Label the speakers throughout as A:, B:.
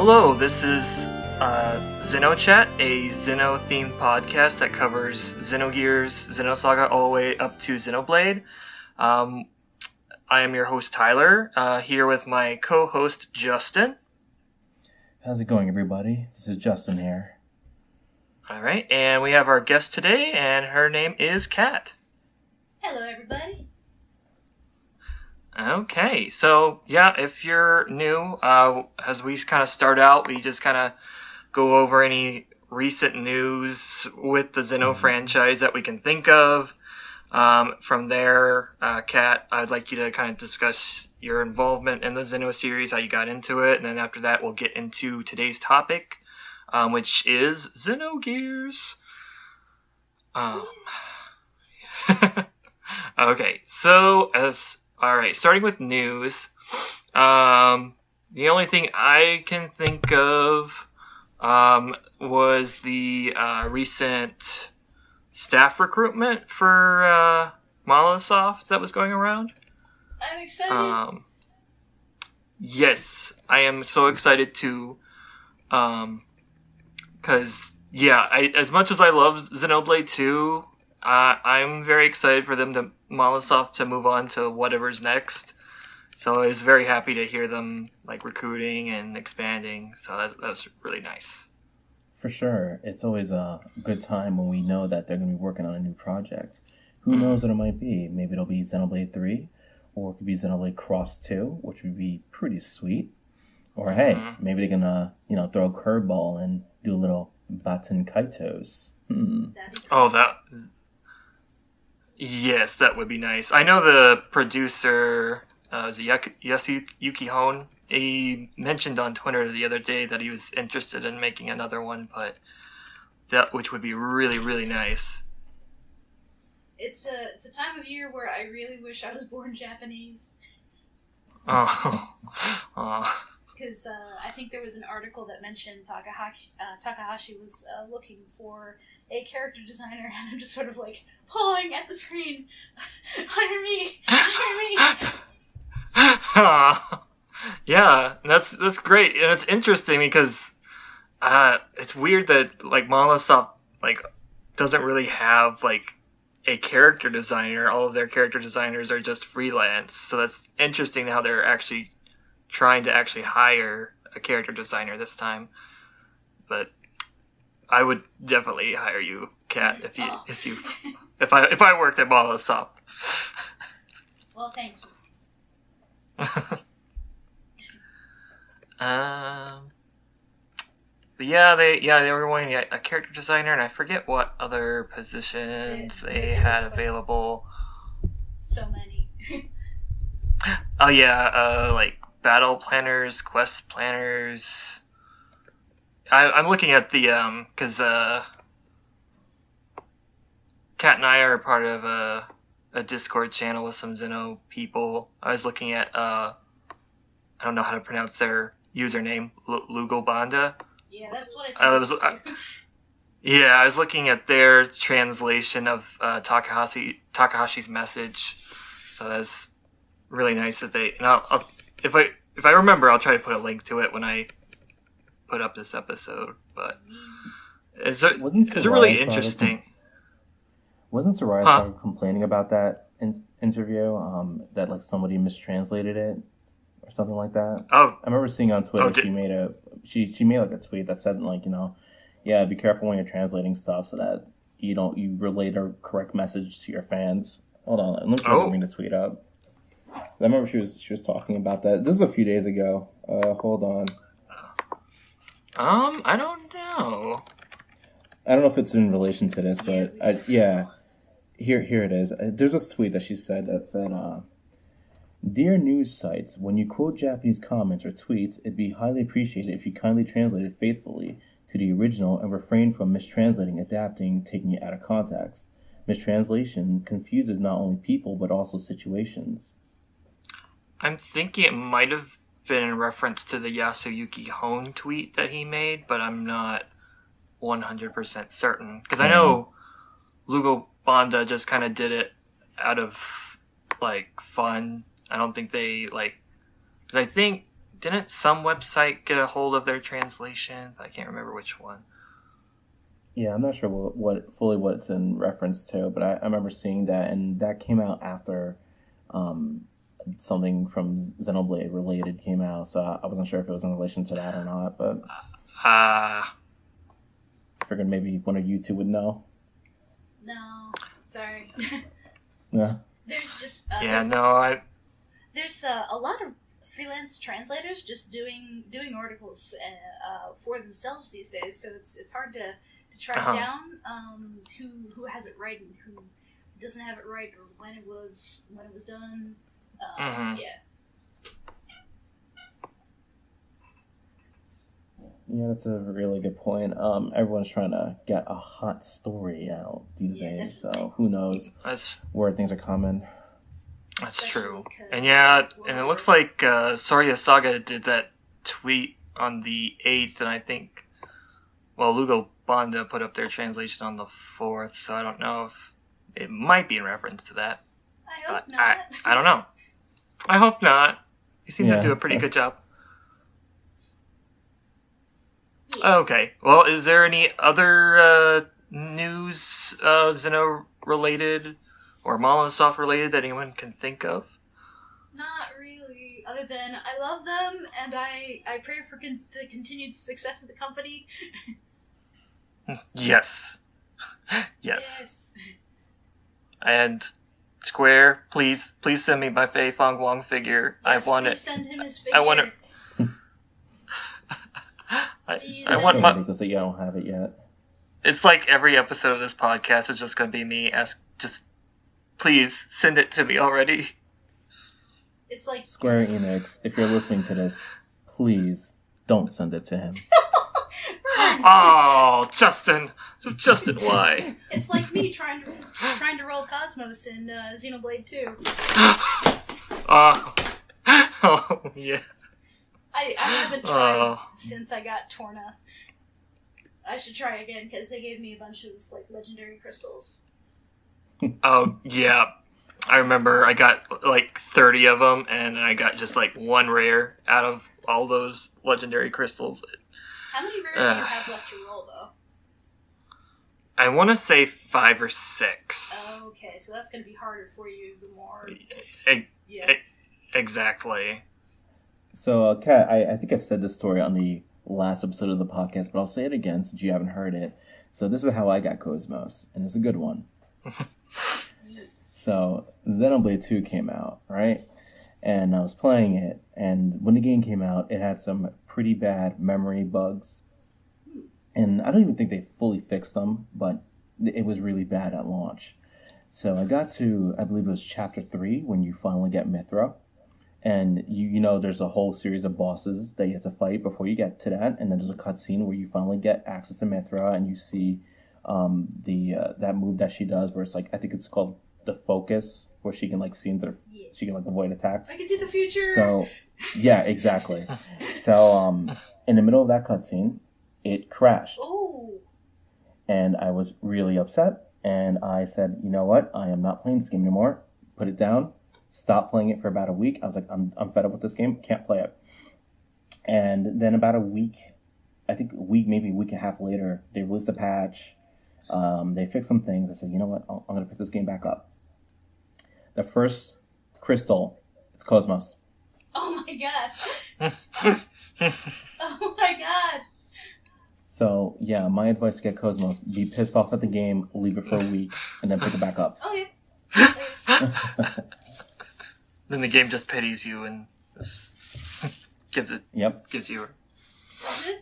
A: Hello, this is XenoChat, a Xeno-themed podcast that covers Xenogears, Xenosaga, all the way up to Xenoblade. I am your host, Tyler, here with my co-host, Justin.
B: How's it going, everybody? This is Justin here.
A: All right, and we have our guest today, and her name is Kat.
C: Hello, everybody.
A: Okay, so yeah, if you're new, as we kind of start out, we just kind of go over any recent news with the Xeno franchise that we can think of. From there, Kat, I'd like you to kind of discuss your involvement in the Xeno series, how you got into it, and then after that, we'll get into today's topic, which is Xenogears. Okay, so starting with news, the only thing I can think of was the recent staff recruitment for Monolith Soft that was going around.
C: I'm excited.
A: Yes, I am so excited too. Because, as much as I love Xenoblade 2, I'm very excited for them Monolith Soft to move on to whatever's next. So I was very happy to hear them recruiting and expanding. So that was really nice.
B: For sure. It's always a good time when we know that they're going to be working on a new project. Who knows what it might be? Maybe it'll be Xenoblade 3, or it could be Xenoblade Cross 2, which would be pretty sweet. Or hey, maybe they're going to, throw a curveball and do a little Baten Kaitos.
A: Yes, that would be nice. I know the producer, was it Yasuyuki Hone? He mentioned on Twitter the other day that he was interested in making another one, which would be really, really nice.
C: It's a time of year where I really wish I was born Japanese. Because I think there was an article that mentioned Takahashi was looking for a character designer, and I'm just sort of pawing at the screen. Hire me!
A: Yeah, that's great, and it's interesting because it's weird that Monolith Soft doesn't really have a character designer. All of their character designers are just freelance, so that's interesting how they're actually trying to hire a character designer this time. But I would definitely hire you, Kat, if I worked at Monolith Soft.
C: Well, thank you.
A: But they were wanting a character designer, and I forget what other positions they had available.
C: So many.
A: Oh yeah, battle planners, quest planners. I'm looking at the because Kat and I are part of a Discord channel with some Xeno people. I was looking at I don't know how to pronounce their username, Lugal Banda.
C: Yeah, that's what I thought.
A: I was looking at their translation of Takahashi's message. So that's really nice that they. And I'll, if I remember, I'll try to put a link to it when I put up this episode. But it's really interesting.
B: Wasn't Soraya complaining about that interview? That somebody mistranslated it or something like that.
A: Oh,
B: I remember seeing on Twitter she made a tweet that said be careful when you're translating stuff so that you relay the correct message to your fans. Hold on, let me bring the tweet up. I remember she was talking about that. This is a few days ago. Hold on.
A: I don't know.
B: I don't know if it's in relation to this, but here it is. There's this tweet that she said that said, "Dear news sites, when you quote Japanese comments or tweets, it'd be highly appreciated if you kindly translate it faithfully to the original and refrain from mistranslating, adapting, taking it out of context. Mistranslation confuses not only people but also situations."
A: I'm thinking it might have been in reference to the Yasuyuki Hone tweet that he made, but I'm not 100% certain. Because I know Lugo Banda just kind of did it out of, fun. I don't think they, I think didn't some website get a hold of their translation? I can't remember which one.
B: Yeah, I'm not sure what it's in reference to, but I remember seeing that, and that came out after something from Xenoblade related came out, so I wasn't sure if it was in relation to that or not, but I figured maybe one of you two would know.
C: No, sorry.
B: Yeah.
C: There's just there's a lot of freelance translators just doing articles for themselves these days, so it's hard to track down who has it right and who doesn't have it right, or when it was done. Yeah.
B: Yeah, that's a really good point. Everyone's trying to get a hot story out these days, so who knows where things are coming.
A: That's true. And it looks like Sorya Saga did that tweet on the 8th, and I think, Lugo Banda put up their translation on the 4th, so I don't know if it might be in reference to that.
C: I hope not.
A: I don't know. I hope not. You seem to do a pretty good job. Okay. Well, is there any other news Xeno related or Monolith Soft related that anyone can think of?
C: Not really. Other than I love them and I pray for the continued success of the company.
A: Yes. Yes. And Square, please send me my Fei Fong Wong figure.
C: Yes,
A: I want it.
C: Send him his figure.
A: I want it. I want
B: my because you don't have it yet.
A: It's like every episode of this podcast is just going to be me just please send it to me already.
C: It's like
B: Square Enix, if you're listening to this, please don't send it to him.
A: Oh, Justin. So Justin, why?
C: It's like me trying to roll Cosmos in Xenoblade 2.
A: Oh, yeah.
C: I haven't tried since I got Torna. I should try again because they gave me a bunch of legendary crystals.
A: Oh yeah, I remember I got 30 of them, and I got just one rare out of all those legendary crystals.
C: How many rares do you have left to roll though?
A: I want to say 5 or 6.
C: Okay, so that's going to be harder for you the more.
A: Exactly.
B: So, Kat, I think I've said this story on the last episode of the podcast, but I'll say it again since you haven't heard it. So this is how I got Cosmos, and it's a good one. So Xenoblade 2 came out, right? And I was playing it, and when the game came out, it had some pretty bad memory bugs. And I don't even think they fully fixed them, but it was really bad at launch. So I got to, I believe it was Chapter 3, when you finally get Mithra. And you know there's a whole series of bosses that you have to fight before you get to that. And then there's a cutscene where you finally get access to Mithra, and you see that move that she does where it's I think it's called the Focus, where she can see into she can avoid attacks.
C: I can see the future.
B: So yeah, exactly. So in the middle of that cutscene, it crashed.
C: Ooh.
B: And I was really upset, and I said, you know what, I am not playing this game anymore. Put it down. Stopped playing it for about a week. I was like, I'm fed up with this game. Can't play it. And then about a week, I think maybe a week and a half later, they released a patch. They fixed some things. I said, you know what, I'm going to pick this game back up. The first crystal, it's Cosmos.
C: Oh my god. Oh my god.
B: So, yeah, my advice to get Cosmos, be pissed off at the game, leave it for a week, and then pick it back up.
C: Oh, yeah.
A: Then the game just pities you and gives you.
C: Sounds good.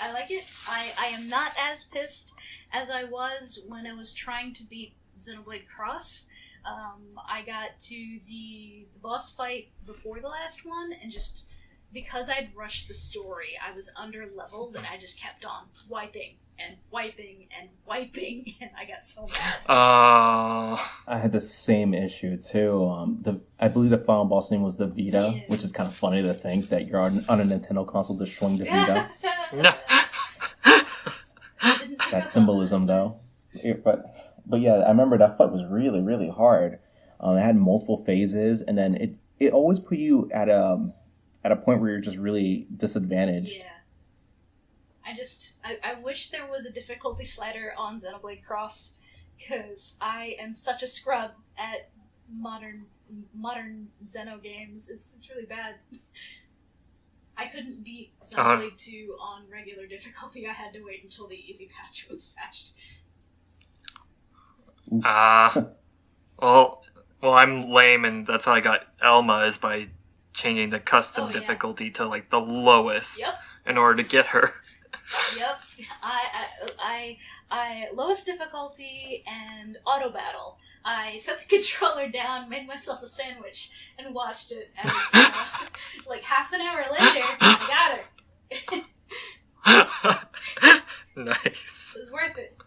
C: I like it. I am not as pissed as I was when I was trying to beat Xenoblade Cross. I got to the boss fight before the last one, and just because I'd rushed the story, I was under leveled, and I just kept on wiping and wiping and wiping, and I got so mad.
B: I had the same issue too. I believe the final boss name was the Vita, which is kind of funny to think that you're on a Nintendo console destroying the Vita.
A: No.
B: That symbolism, though. But yeah, I remember that fight was really, really hard. It had multiple phases, and then it always put you at at a point where you're just really disadvantaged.
C: Yeah. I wish there was a difficulty slider on Xenoblade Cross, because I am such a scrub at modern Xeno games. It's really bad. I couldn't beat Xenoblade 2 on regular difficulty. I had to wait until the easy patch was patched.
A: Well, I'm lame, and that's how I got Elma, is by changing the custom difficulty to like the lowest in order to get her.
C: Yep, I lowest difficulty and auto battle. I set the controller down, made myself a sandwich, and watched it. As like half an hour later, I got her.
A: Nice.
C: It was worth it.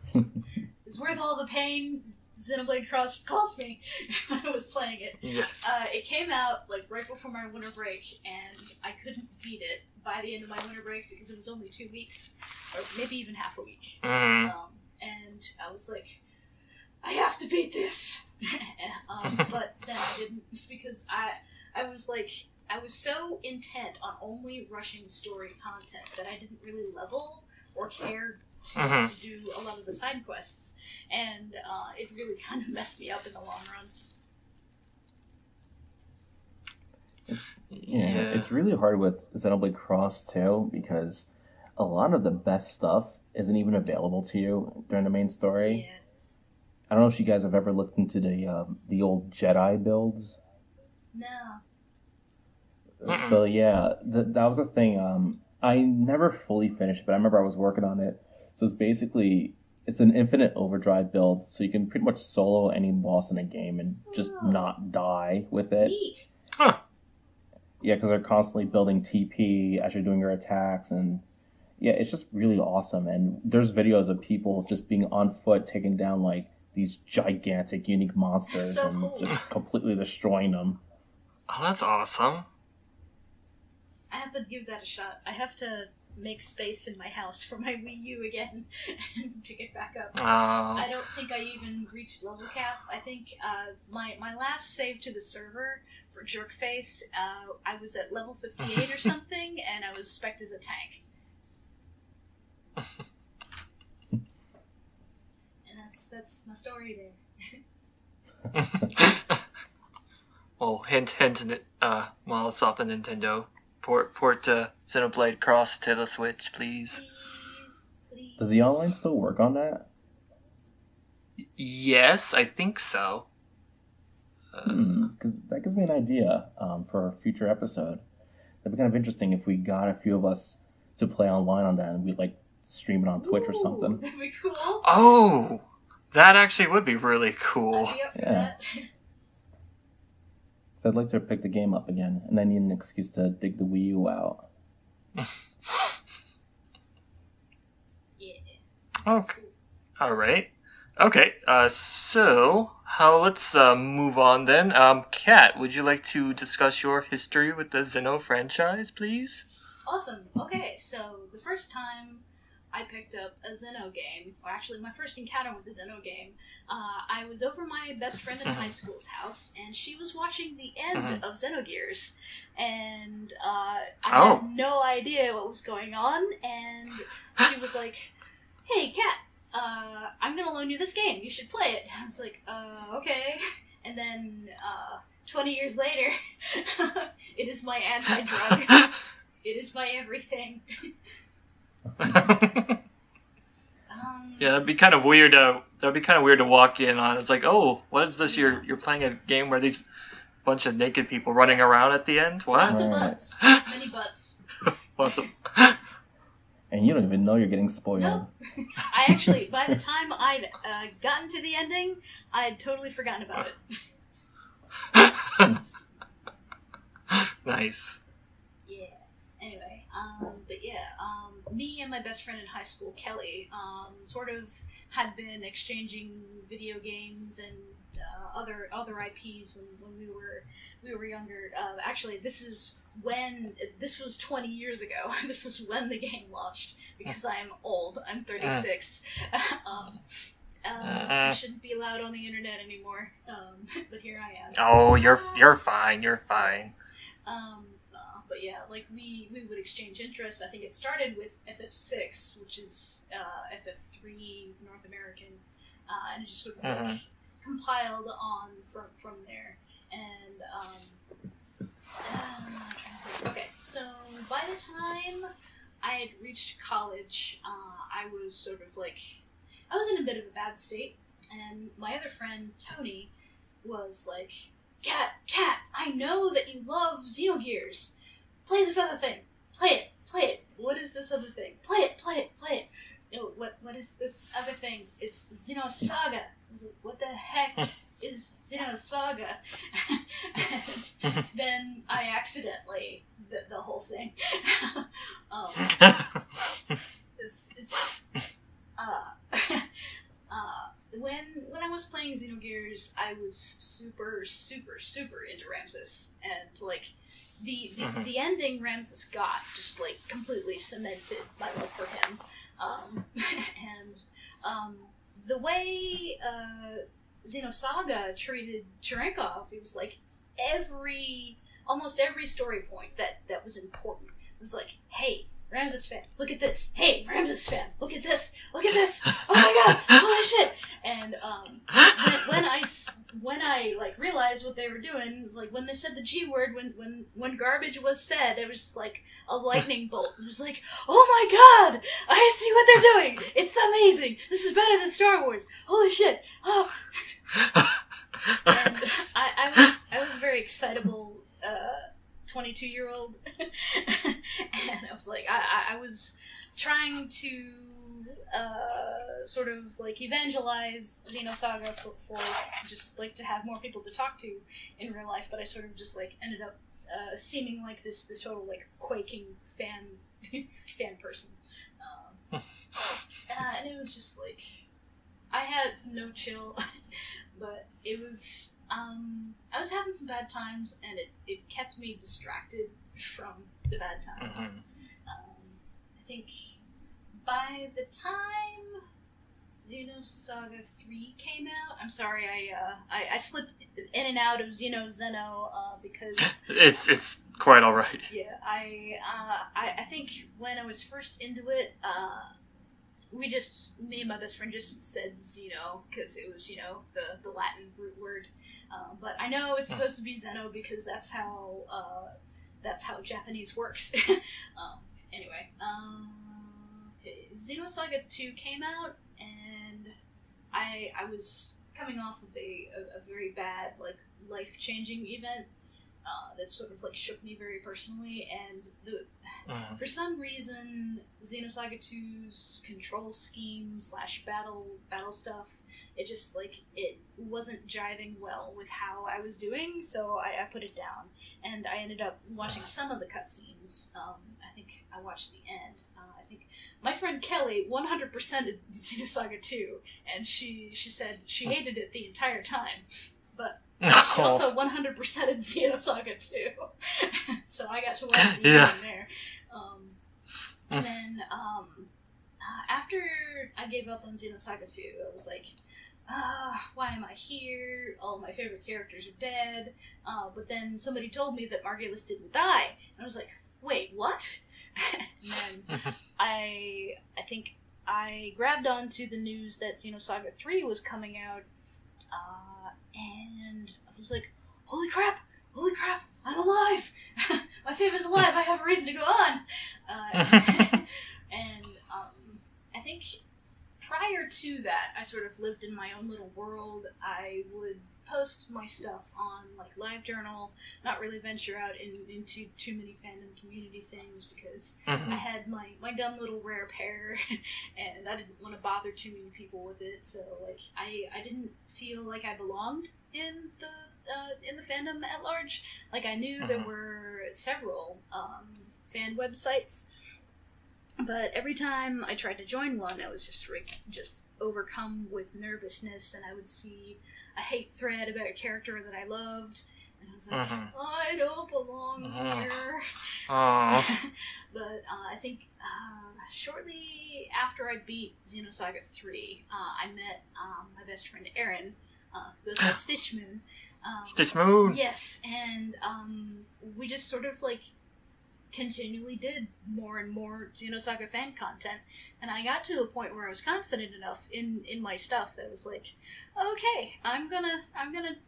C: It's worth all the pain Xenoblade Cross cost me when I was playing it.
A: Yeah.
C: It came out like right before my winter break, and I couldn't beat it by the end of my winter break because it was only 2 weeks, or maybe even half a week.
A: Mm-hmm.
C: And I was like, I have to beat this. But then I didn't, because I was so intent on only rushing story content that I didn't really level or care to do a lot of the side quests, and it really kind of messed me up in the long run.
B: Yeah, it's really hard with Xenoblade Cross too, because a lot of the best stuff isn't even available to you during the main story.
C: Yeah.
B: I don't know if you guys have ever looked into the old Jedi builds.
C: No.
B: So yeah, that was a thing. I never fully finished, but I remember I was working on it. So it's an infinite overdrive build, so you can pretty much solo any boss in a game and just not die with it.
C: Neat.
A: Huh.
B: Yeah, because they're constantly building TP as you're doing your attacks, and yeah, it's just really awesome. And there's videos of people just being on foot taking down like these gigantic, unique monsters and
C: cool.
B: just completely destroying them.
A: Oh, that's awesome.
C: I have to give that a shot. I have to make space in my house for my Wii U again and pick it back up. I don't think I even reached level cap. I think my last save to the server for Jerkface, I was at level 58 or something, and I was spec'd as a tank. And that's my story there.
A: Well, hint, Monolith Soft and Nintendo. Port Xenoblade Cross to the Switch, please.
C: Please.
B: Does the online still work on that?
A: Yes, I think so.
B: Because that gives me an idea for a future episode. That'd be kind of interesting if we got a few of us to play online on that and we'd like stream it on Twitch or something.
C: That'd be cool.
A: Oh, that actually would be really cool.
C: I'd be up for that.
B: So I'd like to pick the game up again, and I need an excuse to dig the Wii U out.
C: Yeah.
A: Okay. All right. Okay. So let's move on then. Kat, would you like to discuss your history with the Xeno franchise, please?
C: Awesome. Okay, so the first time I picked up a Xeno game, or actually my first encounter with the Xeno game, I was over my best friend in high school's house, and she was watching the end of Xenogears, and I had no idea what was going on, and she was like, "Hey, Kat, I'm gonna loan you this game, you should play it." And I was like, okay. And then, 20 years later, it is my anti-drug. It is my everything.
A: Yeah, that'd be kind of weird. That'd be kind of weird to walk in on. It's like, oh, what is this? You're playing a game where these bunch of naked people running around at the end. What?
C: Lots of butts. Many butts.
A: Lots of.
B: And you don't even know you're getting spoiled.
C: No. I actually, by the time I'd gotten to the ending, I'd totally forgotten about it.
A: Nice.
C: Yeah. Anyway, but yeah, me and my best friend in high school, Kelly, sort of had been exchanging video games and other IPs when we were younger. Actually, this was 20 years ago. This is when the game launched, because I am old. I'm 36. I shouldn't be allowed on the internet anymore. But here I am.
A: Oh, you're fine. You're fine.
C: But yeah, like we would exchange interests. I think it started with FF6, which is FF3 North American, and it just sort of like compiled on from there. And I'm trying to think. Okay, so by the time I had reached college, I was sort of like I was in a bit of a bad state, and my other friend Tony was like, Cat, I know that you love Xenogears. Play this other thing. Play it. What is this other thing? Play it. No, what is this other thing? It's Xenosaga. I was like, what the heck is Xenosaga? And then I accidentally the whole thing. When I was playing Xenogears, I was super into Ramsus, and like the ending Ramsus got just like completely cemented my love for him, and the way Xenosaga treated Cherenkov, it was like almost every story point that was important. It was like, hey, Ramsus fan, look at this. Hey, Ramsus fan, look at this. Oh my god, holy shit! And when I like realized what they were doing, it was like when they said the G word, when garbage was said, it was just like a lightning bolt. It was like, oh my god, I see what they're doing. It's amazing. This is better than Star Wars. Holy shit! Oh. And I was very excitable. 22-year-old, and I was like, I was trying to sort of like evangelize Xenosaga for just like to have more people to talk to in real life, but I sort of just like ended up seeming like this total like quaking fan person, and it was just like I had no chill, but it was I was having some bad times, and it kept me distracted from the bad times. I think by the time Xenosaga 3 came out, I'm sorry, I slipped in and out of Xeno because
A: it's quite all right.
C: Yeah, I think when I was first into it, me and my best friend just said Xeno because it was, the Latin root word. But I know it's supposed to be Zeno because that's how Japanese works. Anyway, okay. Xenosaga 2 came out, and I was coming off of a very bad, like, life-changing event that sort of, like, shook me very personally, and for some reason, Xenosaga 2's control scheme / battle stuff, it just, like, it wasn't jiving well with how I was doing, so I put it down. And I ended up watching some of the cutscenes. I think I watched the end. I think my friend Kelly 100%'ed Xenosaga 2, and she said she hated it the entire time. But she also 100%'ed Xenosaga 2. So I got to watch the end there. And then, after I gave up on Xenosaga 2, I was like, why am I here? All my favorite characters are dead. But then somebody told me that Margulis didn't die. And I was like, wait, what? And then I think I grabbed onto the news that Xenosaga 3 was coming out. And I was like, holy crap, I'm alive! My favorite's alive, I have a reason to go on! And I think prior to that, I sort of lived in my own little world. I would post my stuff on, like, LiveJournal, not really venture out into too many fandom community things, because I had my dumb little rare pair, and I didn't want to bother too many people with it, so, like, I didn't feel like I belonged in the fandom at large. Like, I knew there were several fan websites, but every time I tried to join one, I was just overcome with nervousness, and I would see a hate thread about a character that I loved, and I was like, I don't belong here. But I think shortly after I beat Xenosaga 3, I met my best friend Aaron, who goes by Stitch Moon.
A: Stitch Moon!
C: Yes, and we just sort of, like, continually did more and more Xenosaga fan content, and I got to the point where I was confident enough in my stuff that I was like, okay, I'm gonna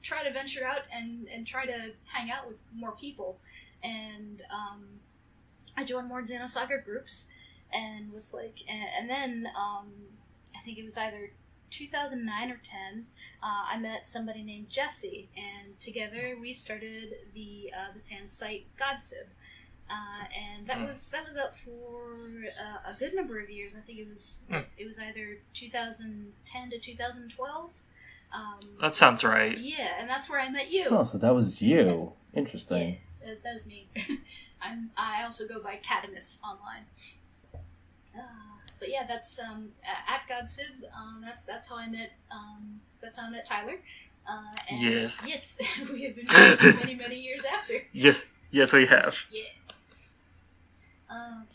C: try to venture out and try to hang out with more people, and I joined more Xenosaga groups, and was like, and then I think it was either 2009 or 10. I met somebody named Jesse, and together we started the fan site Godsib. And that was up for a good number of years. I think it was either 2010 to 2012.
A: That sounds right.
C: Yeah, and that's where I met you.
B: Oh, so that was you. Interesting.
C: Yeah, that was me. I also go by Catamus online. But yeah, that's at Godsib. That's how I met. That's how I met Tyler. And yes, we have been friends for many years after.
A: Yes, we have.
C: Yeah.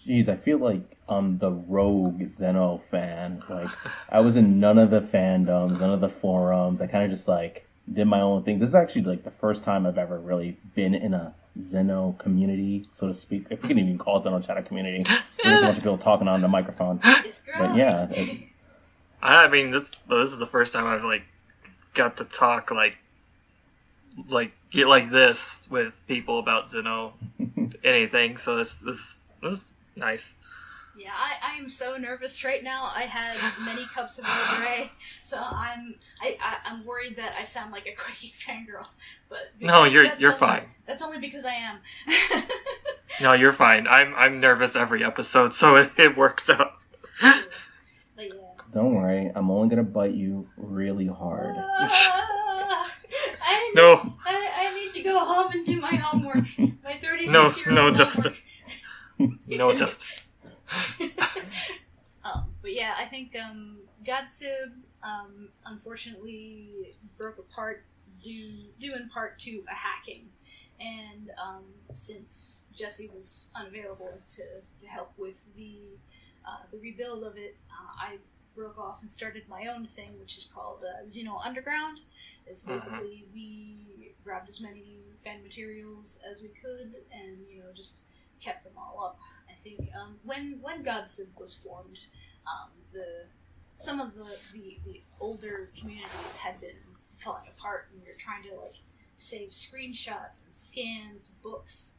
B: Jeez, I feel like I'm the rogue Xeno fan. Like, I was in none of the fandoms, none of the forums. I kind of just, like, did my own thing. This is actually, like, the first time I've ever really been in a Xeno community, so to speak. If we can even call it XenoChat a community. There's just a bunch of people talking on the microphone.
C: It's growing.
B: But, yeah.
A: I mean, this is the first time I've, like, got to talk, like this with people about Xeno anything, so this was nice.
C: Yeah, I am so nervous right now. I had many cups of Earl Grey, so I'm worried that I sound like a quaking fangirl. But
A: no, you're fine.
C: That's only because I am.
A: No, you're fine. I'm nervous every episode, so it works out.
C: But yeah.
B: Don't worry, I'm only gonna bite you really hard.
C: I need to go home and do my homework. My 36-year-old
A: No,
C: homework.
A: Justin. No, Justin.
C: But yeah, I think Godsib unfortunately broke apart due in part to a hacking, and since Jesse was unavailable to help with the rebuild of it, I broke off and started my own thing, which is called Xeno Underground. It's basically we grabbed as many fan materials as we could, and just kept them all up. I think when Godsib was formed, some of the older communities had been falling apart, and we were trying to save screenshots and scans, books,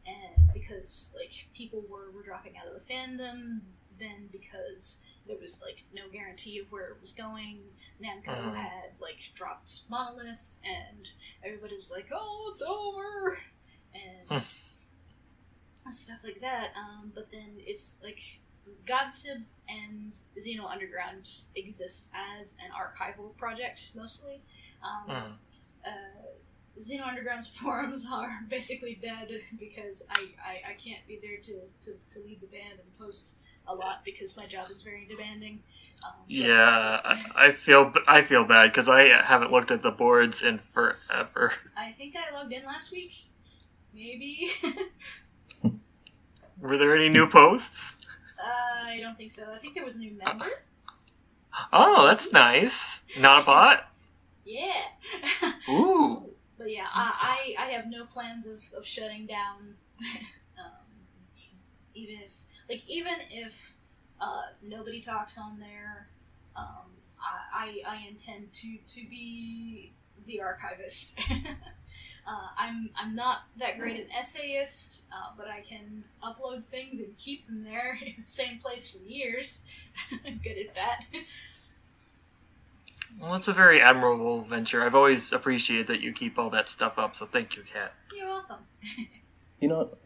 C: and because people were dropping out of the fandom, then because there was no guarantee of where it was going. Namco had dropped Monolith, and everybody was like, "Oh, it's over," and stuff like that. But then it's Godsib and Xeno Underground just exist as an archival project mostly. Xeno Underground's forums are basically dead because I can't be there to lead the band and post a lot because my job is very demanding.
A: I feel bad because I haven't looked at the boards in forever.
C: I think I logged in last week, maybe.
A: Were there any new posts?
C: I don't think so. I think there was a new member.
A: Oh, that's nice. Not a bot?
C: Yeah.
A: Ooh.
C: But yeah, I have no plans of shutting down. Even if nobody talks on there, I intend to be the archivist. I'm not that great an essayist, but I can upload things and keep them there in the same place for years. I'm good at that.
A: Well, it's a very admirable venture. I've always appreciated that you keep all that stuff up, so thank you, Kat.
C: You're welcome.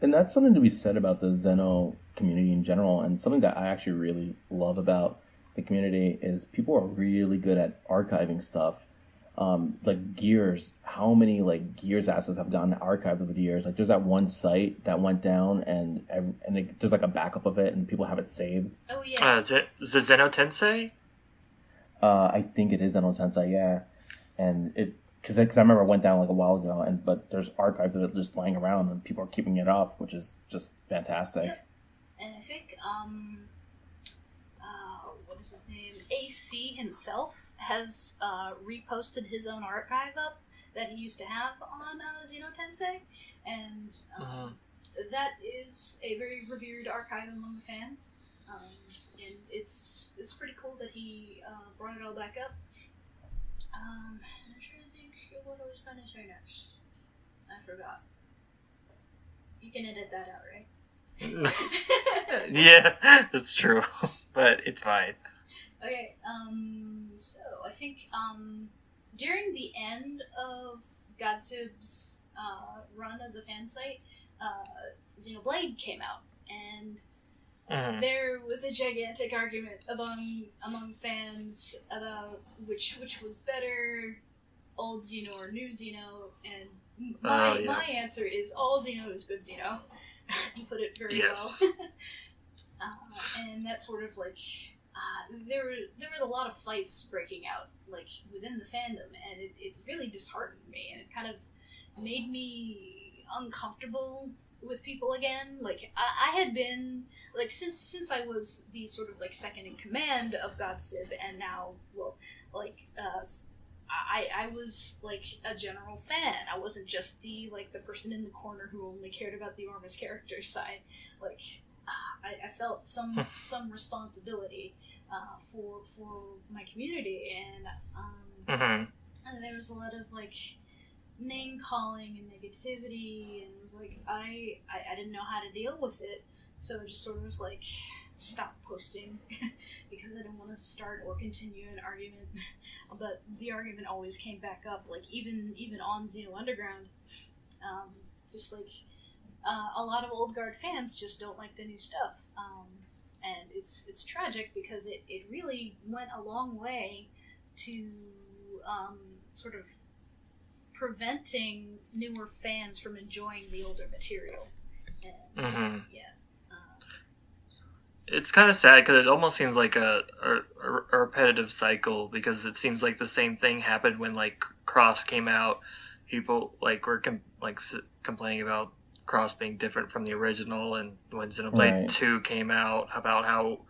B: And that's something to be said about the Xeno community in general, and something that I actually really love about the community is people are really good at archiving stuff. Gears, how many Gears assets have gotten archived over the years? There's that one site that went down, and there's a backup of it, and people have it saved.
C: Oh yeah.
A: Is it Xeno Tensei?
B: I think it is Xeno Tensei, yeah. And because I remember it went down a while ago, but there's archives that are just lying around, and people are keeping it up, which is just fantastic.
C: Yep. And I think what is his name? AC himself has reposted his own archive up that he used to have on Xeno Tensei, and that is a very revered archive among the fans, and it's pretty cool that he brought it all back up. I'm trying to think of what I was going to say next. I forgot. You can edit that out, right?
A: Yeah, that's true, but it's fine.
C: Okay, so I think during the end of Godsib's run as a fan site, Xenoblade came out, and there was a gigantic argument among fans about which was better, old Xeno or new Xeno, and my answer is all Xeno is good Xeno. You put it very well. And that sort of like there were a lot of fights breaking out like within the fandom, and it really disheartened me, and it kind of made me uncomfortable with people again. Like I had been like since I was the sort of like second in command of Godsib, and now I was like a general fan. I wasn't just the person in the corner who only cared about the Ormus character side. Like I felt some responsibility for my community, and there was a lot of like name calling and negativity, and it was like I didn't know how to deal with it, so I just sort of like stopped posting because I didn't want to start or continue an argument. But the argument always came back up, like even on Xeno Underground. Just like a lot of old guard fans just don't like the new stuff, and it's tragic because it really went a long way to sort of preventing newer fans from enjoying the older material. And,
A: it's kind of sad because it almost seems like a repetitive cycle, because it seems like the same thing happened when like Cross came out. People like were complaining about Cross being different from the original, and when Xenoblade 2 came out, about how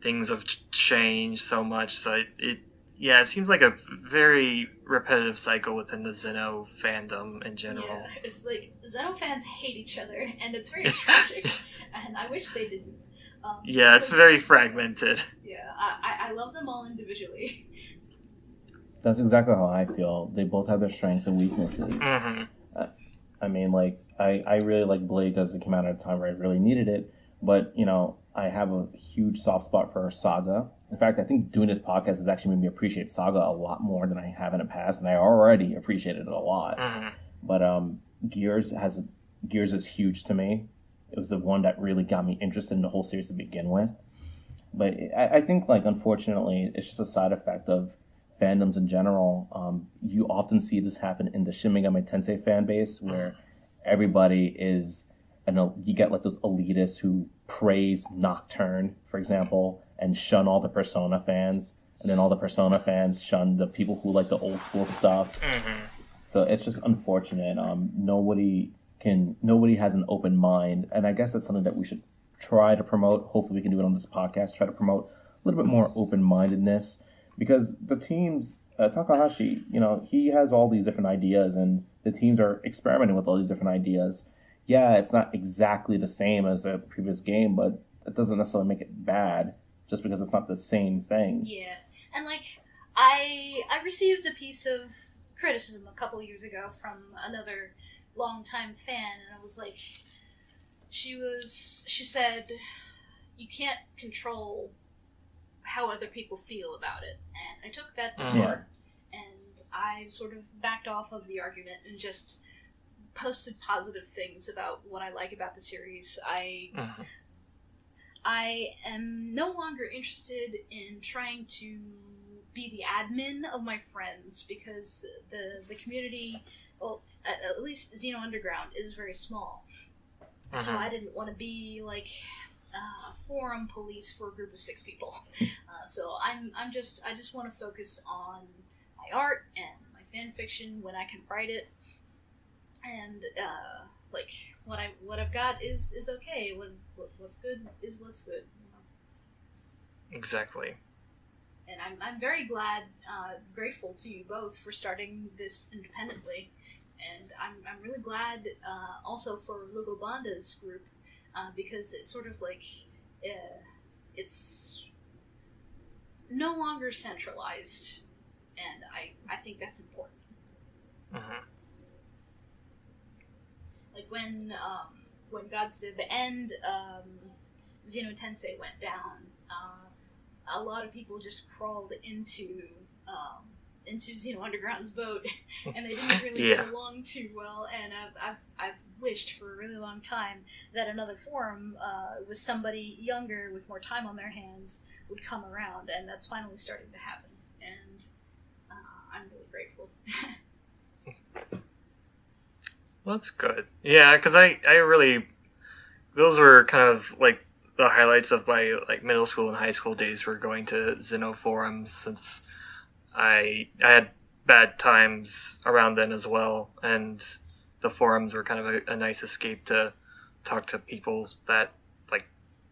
A: things have changed so much. So it seems like a very repetitive cycle within the Xeno fandom in general.
C: Yeah, it's like Xeno fans hate each other, and it's very tragic, and I wish they didn't.
A: It's very fragmented.
C: Yeah, I love them all individually.
B: That's exactly how I feel. They both have their strengths and weaknesses. I mean, like, I really like Blade because it came out at a time where I really needed it, but, you know, I have a huge soft spot for Saga. In fact, I think doing this podcast has actually made me appreciate Saga a lot more than I have in the past, and I already appreciated it a lot. But Gears is huge to me. It was the one that really got me interested in the whole series to begin with. But I think, like, unfortunately, it's just a side effect of fandoms in general. You often see this happen in the Shin Megami Tensei fan base, where everybody is, you get like those elitists who praise Nocturne, for example, and shun all the Persona fans, and then all the Persona fans shun the people who like the old school stuff. So it's just unfortunate. Nobody has an open mind, and I guess that's something that we should try to promote. Hopefully we can do it on this podcast, try to promote a little bit more open-mindedness, because the teams, Takahashi, he has all these different ideas, and the teams are experimenting with all these different ideas. Yeah, it's not exactly the same as the previous game, but that doesn't necessarily make it bad just because it's not the same thing.
C: Yeah, and like I received a piece of criticism a couple years ago from another longtime fan, and I was like, she said, you can't control how other people feel about it, and I took that to heart, and I sort of backed off of the argument and just posted positive things about what I like about the series. I am no longer interested in trying to be the admin of my friends, because the community, well, at least Xeno Underground, is very small. So I didn't want to be like forum police for a group of 6 people. So I just want to focus on my art and my fan fiction when I can write it, and like what I've got is okay. What's good is what's good.
A: Exactly.
C: And I'm very glad, grateful to you both for starting this independently. And I'm I'm really glad also for Logo Banda's group because it's sort of like it's no longer centralized, and I think that's important.
A: Mm-hmm.
C: Like when Godsib and Xeno Tensei went down, a lot of people just crawled into Xeno Underground's boat, and they didn't really get along too well. And I've wished for a really long time that another forum with somebody younger with more time on their hands would come around, and that's finally starting to happen. And I'm really grateful.
A: Well, that's good. Yeah, because I really, those were kind of like the highlights of my like middle school and high school days were going to Xeno forums, since I had bad times around then as well, and the forums were kind of a nice escape to talk to people that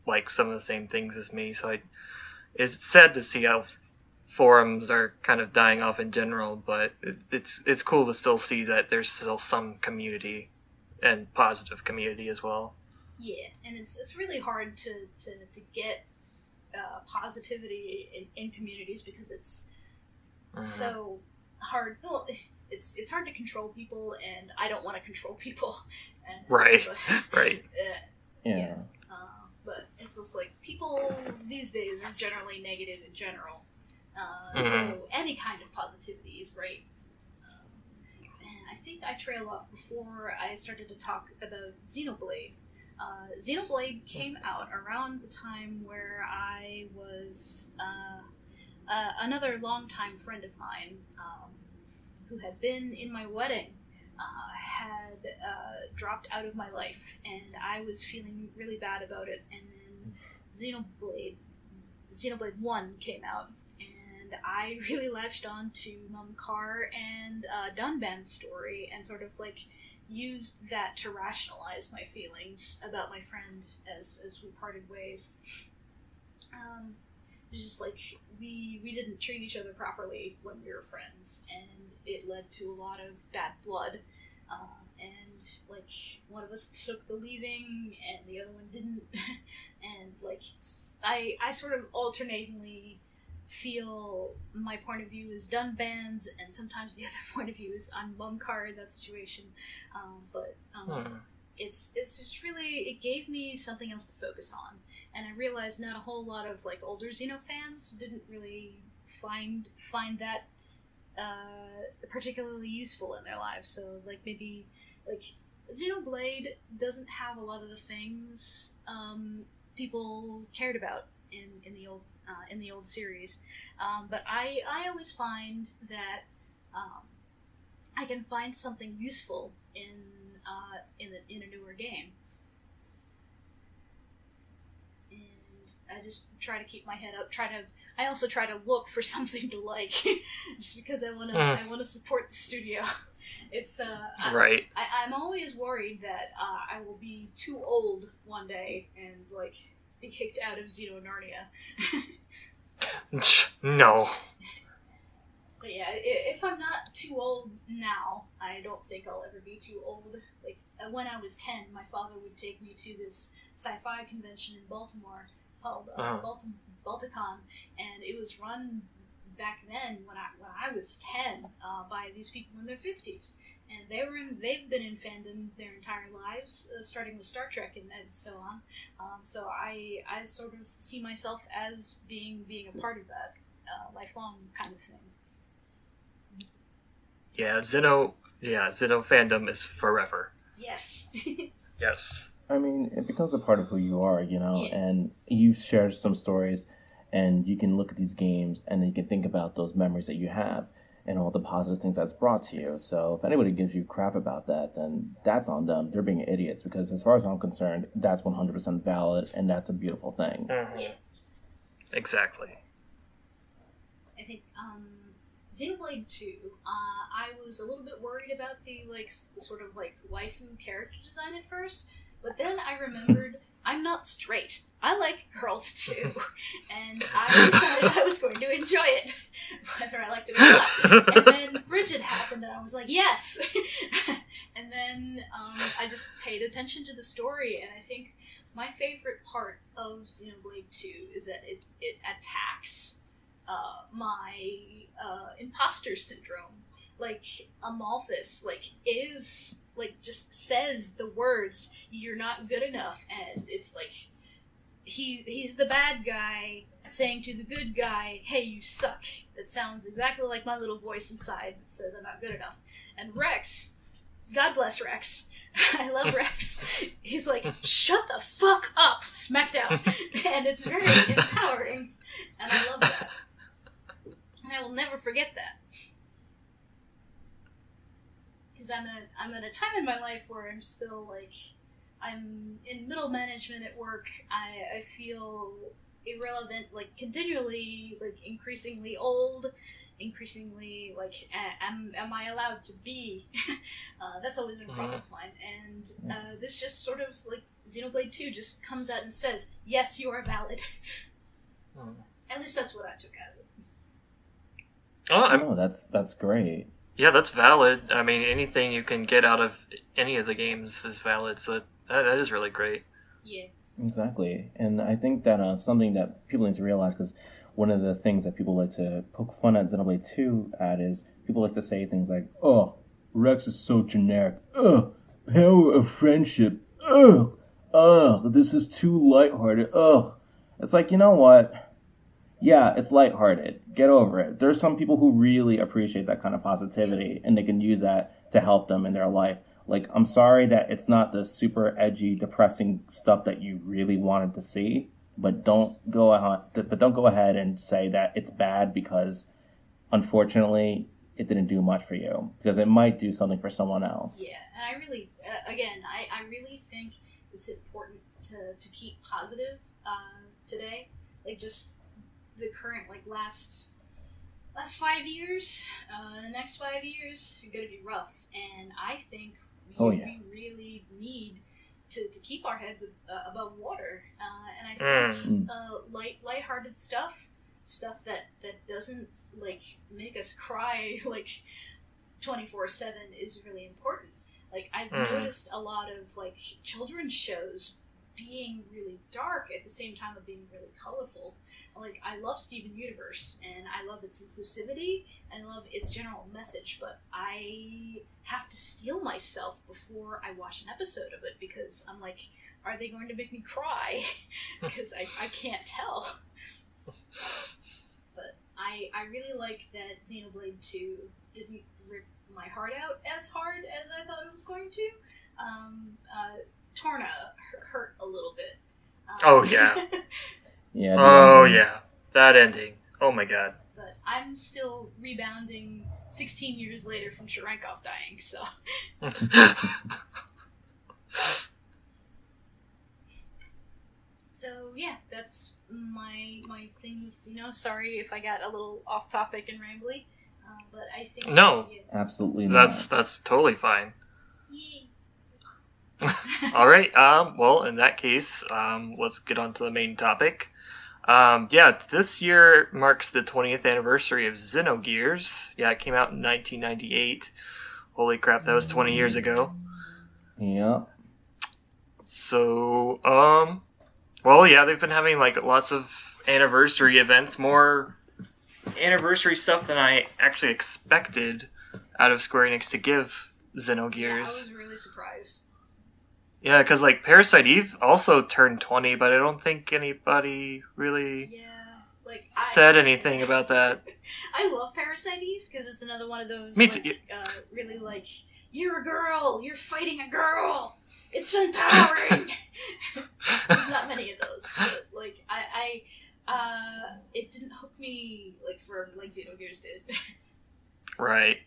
A: like some of the same things as me. So it's sad to see how forums are kind of dying off in general, but it's cool to still see that there's still some community and positive community as well.
C: Yeah, and it's really hard to get positivity in communities because it's so hard. Well, it's hard to control people, and I don't want to control people. And,
A: right.
C: Yeah. But it's just like people these days are generally negative in general. So any kind of positivity is great. And I think I trailed off before I started to talk about Xenoblade. Xenoblade came out around the time where I was another longtime friend of mine who had been in my wedding had dropped out of my life, and I was feeling really bad about it. And then Xenoblade 1 came out, and I really latched on to Mumcar and Dunban's story and sort of like used that to rationalize my feelings about my friend as we parted ways. It's just like we didn't treat each other properly when we were friends, and it led to a lot of bad blood. And like one of us took the leaving, and the other one didn't. And like I sort of alternatingly feel my point of view is Dunban's, and sometimes the other point of view is on Mumcar in that situation. It's just really, it gave me something else to focus on, and I realized not a whole lot of like older Xeno fans didn't really find that particularly useful in their lives. So like maybe like Xenoblade doesn't have a lot of the things people cared about in the old series, but I always find that I can find something useful in a newer game, and I just try to keep my head up. I also try to look for something to like, just because I wanna support the studio. It's
A: right.
C: I'm always worried that I will be too old one day and like be kicked out of Xenonarnia.
A: No.
C: But yeah, if I'm not too old now, I don't think I'll ever be too old. Like, when I was 10, my father would take me to this sci-fi convention in Baltimore called Balticon, and it was run back then when I was 10 by these people in their 50s, and they've been in fandom their entire lives, starting with Star Trek and so on. So I sort of see myself as being a part of that lifelong kind of thing.
A: Yeah, Xeno fandom is forever.
C: Yes.
A: Yes.
B: I mean, it becomes a part of who you are, you know,
C: Yeah.
B: and you share some stories, and you can look at these games, and then you can think about those memories that you have, and all the positive things that's brought to you. So if anybody gives you crap about that, then that's on them. They're being idiots, because as far as I'm concerned, that's 100% valid, and that's a beautiful thing.
A: Mm-hmm.
C: Yeah.
A: Exactly.
C: I think Xenoblade 2, I was a little bit worried about the sort of waifu character design at first, but then I remembered I'm not straight. I like girls too, and I decided I was going to enjoy it, whether I liked it or not. And then Bridget happened, and I was like, yes! And then I just paid attention to the story, and I think my favorite part of Xenoblade 2 is that it attacks my imposter syndrome. Like, Amalthus, like, is, like, just says the words, "You're not good enough," and it's like, he's the bad guy saying to the good guy, "Hey, you suck." That sounds exactly like my little voice inside that says I'm not good enough. And Rex, God bless Rex, I love Rex, he's like, "Shut the fuck up," smack down. And it's very empowering, and I love that. And I will never forget that. Because I'm at a time in my life where I'm still, like, I'm in middle management at work. I feel irrelevant, like, continually, like, increasingly old, increasingly, like, am I allowed to be? That's always been a problem of mine. And this just sort of, like, Xenoblade 2 just comes out and says, yes, you are valid. At least that's what I took out of it.
B: Oh, that's great.
A: Yeah, that's valid. I mean, anything you can get out of any of the games is valid, so that is really great.
C: Yeah.
B: Exactly. And I think that something that people need to realize, because one of the things that people like to poke fun at Xenoblade 2 at is people like to say things like, "Oh, Rex is so generic. Ugh, power of friendship. Ugh, this is too lighthearted. Ugh." It's like, you know what? Yeah, it's lighthearted. Get over it. There's some people who really appreciate that kind of positivity, and they can use that to help them in their life. Like, I'm sorry that it's not the super edgy, depressing stuff that you really wanted to see, but don't go ahead and say that it's bad because, unfortunately, it didn't do much for you, because it might do something for someone else.
C: Yeah, and I really, again, I really think it's important to keep positive today. Like, just the current, like, last 5 years, the next 5 years are going to be rough, and I think we really need to keep our heads above water, and I think lighthearted stuff that doesn't, like, make us cry, like, 24/7 is really important. Like, I've noticed a lot of, like, children's shows being really dark at the same time of being really colorful. Like, I love Steven Universe, and I love its inclusivity, and I love its general message, but I have to steel myself before I watch an episode of it, because I'm like, are they going to make me cry? Because I can't tell. But I really like that Xenoblade 2 didn't rip my heart out as hard as I thought it was going to. Torna hurt a little bit.
A: Oh, yeah.
B: Yeah.
A: Oh, yeah. That ending. Oh, my God.
C: But I'm still rebounding 16 years later from Sharankov dying, so... So, yeah, that's my thing with Xeno. Sorry if I got a little off topic and rambly, but I think...
A: No.
B: Absolutely not.
A: That's totally fine.
C: Yeah.
A: All right. Well, in that case, let's get on to the main topic. This year marks the 20th anniversary of Xenogears. Yeah, it came out in 1998. Holy crap, that was 20 years ago.
B: Yeah.
A: So, well, yeah, they've been having, like, lots of anniversary events, more anniversary stuff than I actually expected out of Square Enix to give Xenogears.
C: Yeah, I was really surprised.
A: Yeah, because, like, Parasite Eve also turned 20, but I don't think anybody really said anything about that.
C: I love Parasite Eve, because it's another one of those,
A: Me too.
C: really, like, you're a girl, you're fighting a girl, it's empowering. There's not many of those, but, like, it didn't hook me, like, forever like Xenogears did.
A: Right.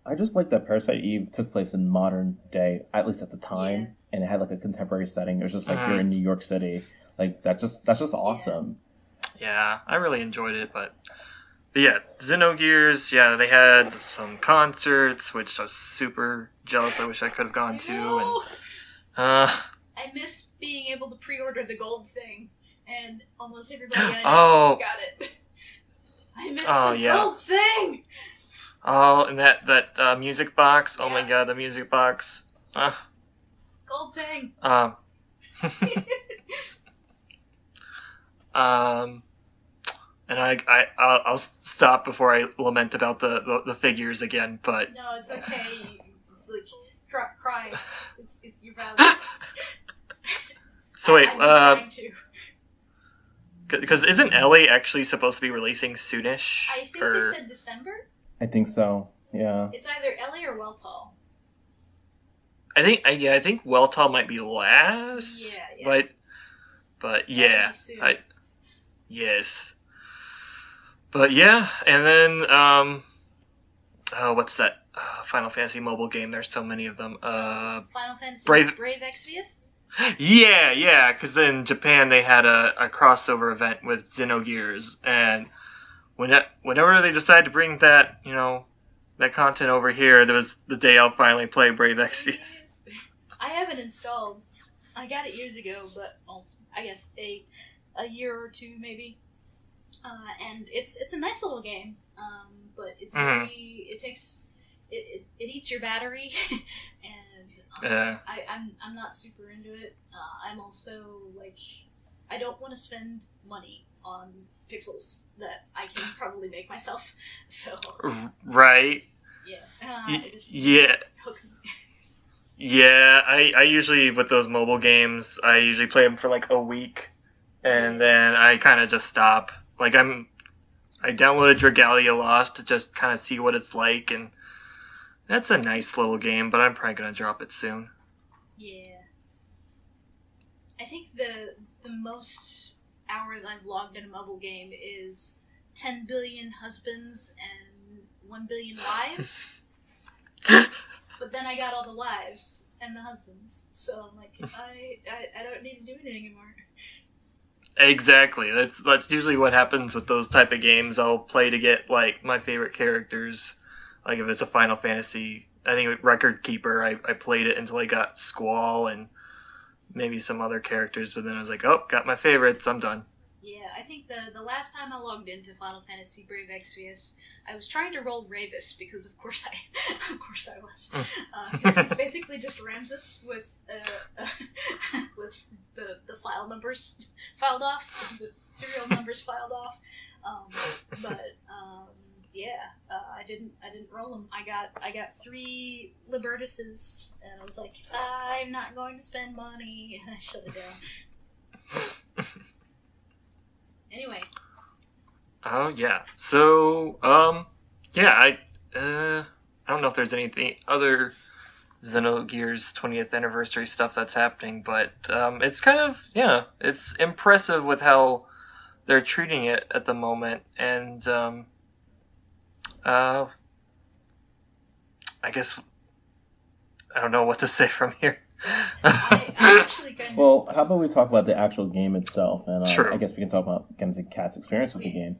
B: I just like that Parasite Eve took place in modern day, at least at the time, and it had like a contemporary setting. It was just like you're in New York City, like that's just awesome.
A: Yeah, I really enjoyed it, but yeah, Xenogears. Yeah, they had some concerts, which I was super jealous. I wish I could have gone to, and
C: I missed being able to pre-order the gold thing, and almost everybody I know got it. I missed the gold thing.
A: Oh, and that music box. Oh my
C: Yeah.
A: god, the music box.
C: Gold thing.
A: And I'll stop before I lament about the figures again. But
C: No, it's okay. Like cry. It's you're valid.
A: so wait,
C: I'm crying too.
A: because isn't Ellie actually supposed to be releasing soonish?
C: I think they said December.
B: I think so. Yeah.
C: It's either LA or Weltall.
A: I think Weltall might be last.
C: Yeah.
A: But yeah,
C: LA soon.
A: yes. But yeah, and then what's that Final Fantasy mobile game? There's so many of them.
C: Final Fantasy
A: Brave
C: Exvius?
A: Yeah, because in Japan they had a crossover event with Xenogears, and whenever they decided to bring that, that content over here, there was the day I'll finally play Brave Exvius.
C: I haven't installed. I got it years ago, but I guess a year or two maybe. And it's a nice little game, but it's very it eats your battery, and I'm not super into it. I'm also like, I don't want to spend money on pixels that I can probably make myself. So
A: right,
C: it just hooked me.
A: Yeah, I usually with those mobile games, I usually play them for like a week, and then I kind of just stop. Like I downloaded Dragalia Lost to just kind of see what it's like, and that's a nice little game, but I'm probably gonna drop it soon.
C: Yeah, I think the most hours I've logged in a mobile game is 10 billion husbands and 1 billion wives. But then I got all the wives and the husbands, so I'm like, I don't need to do anything anymore.
A: Exactly. That's usually what happens with those type of games. I'll play to get like my favorite characters. Like if it's a Final Fantasy, I think Record Keeper, I played it until I got Squall and maybe some other characters, but then I was like, oh, got my favorites, I'm done.
C: Yeah, I think the last time I logged into Final Fantasy Brave Exvius, I was trying to roll Ravis because of course I was. It's basically just Ramses with the file numbers filed off, the serial numbers filed off. I didn't roll them. I got 3 Libertuses, and I was like, I'm not going to spend money, and I shut it down. Anyway.
A: Oh yeah. So I don't know if there's anything other Xenogears 20th anniversary stuff that's happening, but it's kind of it's impressive with how they're treating it at the moment, and I guess I don't know what to say from here.
C: I actually kind of...
B: Well, how about we talk about the actual game itself, and
A: True.
B: I guess we can talk about Cat's experience with the game.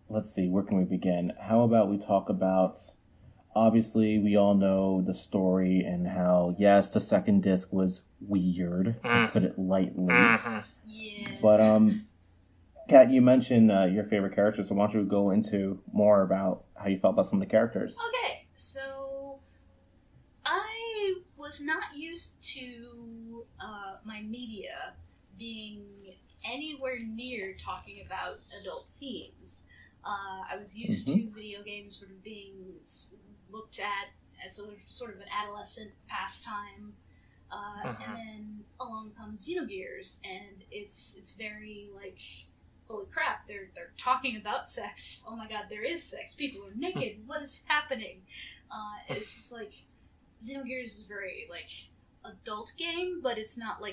B: Let's see, where can we begin? How about we talk about, obviously, we all know the story and how, yes, the second disc was weird, to put it lightly.
A: Mm-hmm.
C: Yeah.
B: But, Kat, you mentioned your favorite characters, so why don't you go into more about how you felt about some of the characters?
C: Okay, so I was not used to my media being anywhere near talking about adult themes. I was used to video games sort of being looked at as sort of an adolescent pastime, and then along comes Xenogears, and it's very like, holy crap, they're talking about sex. Oh my god, there is sex. People are naked. What is happening? It's just like, Xenogears is a very like adult game, but it's not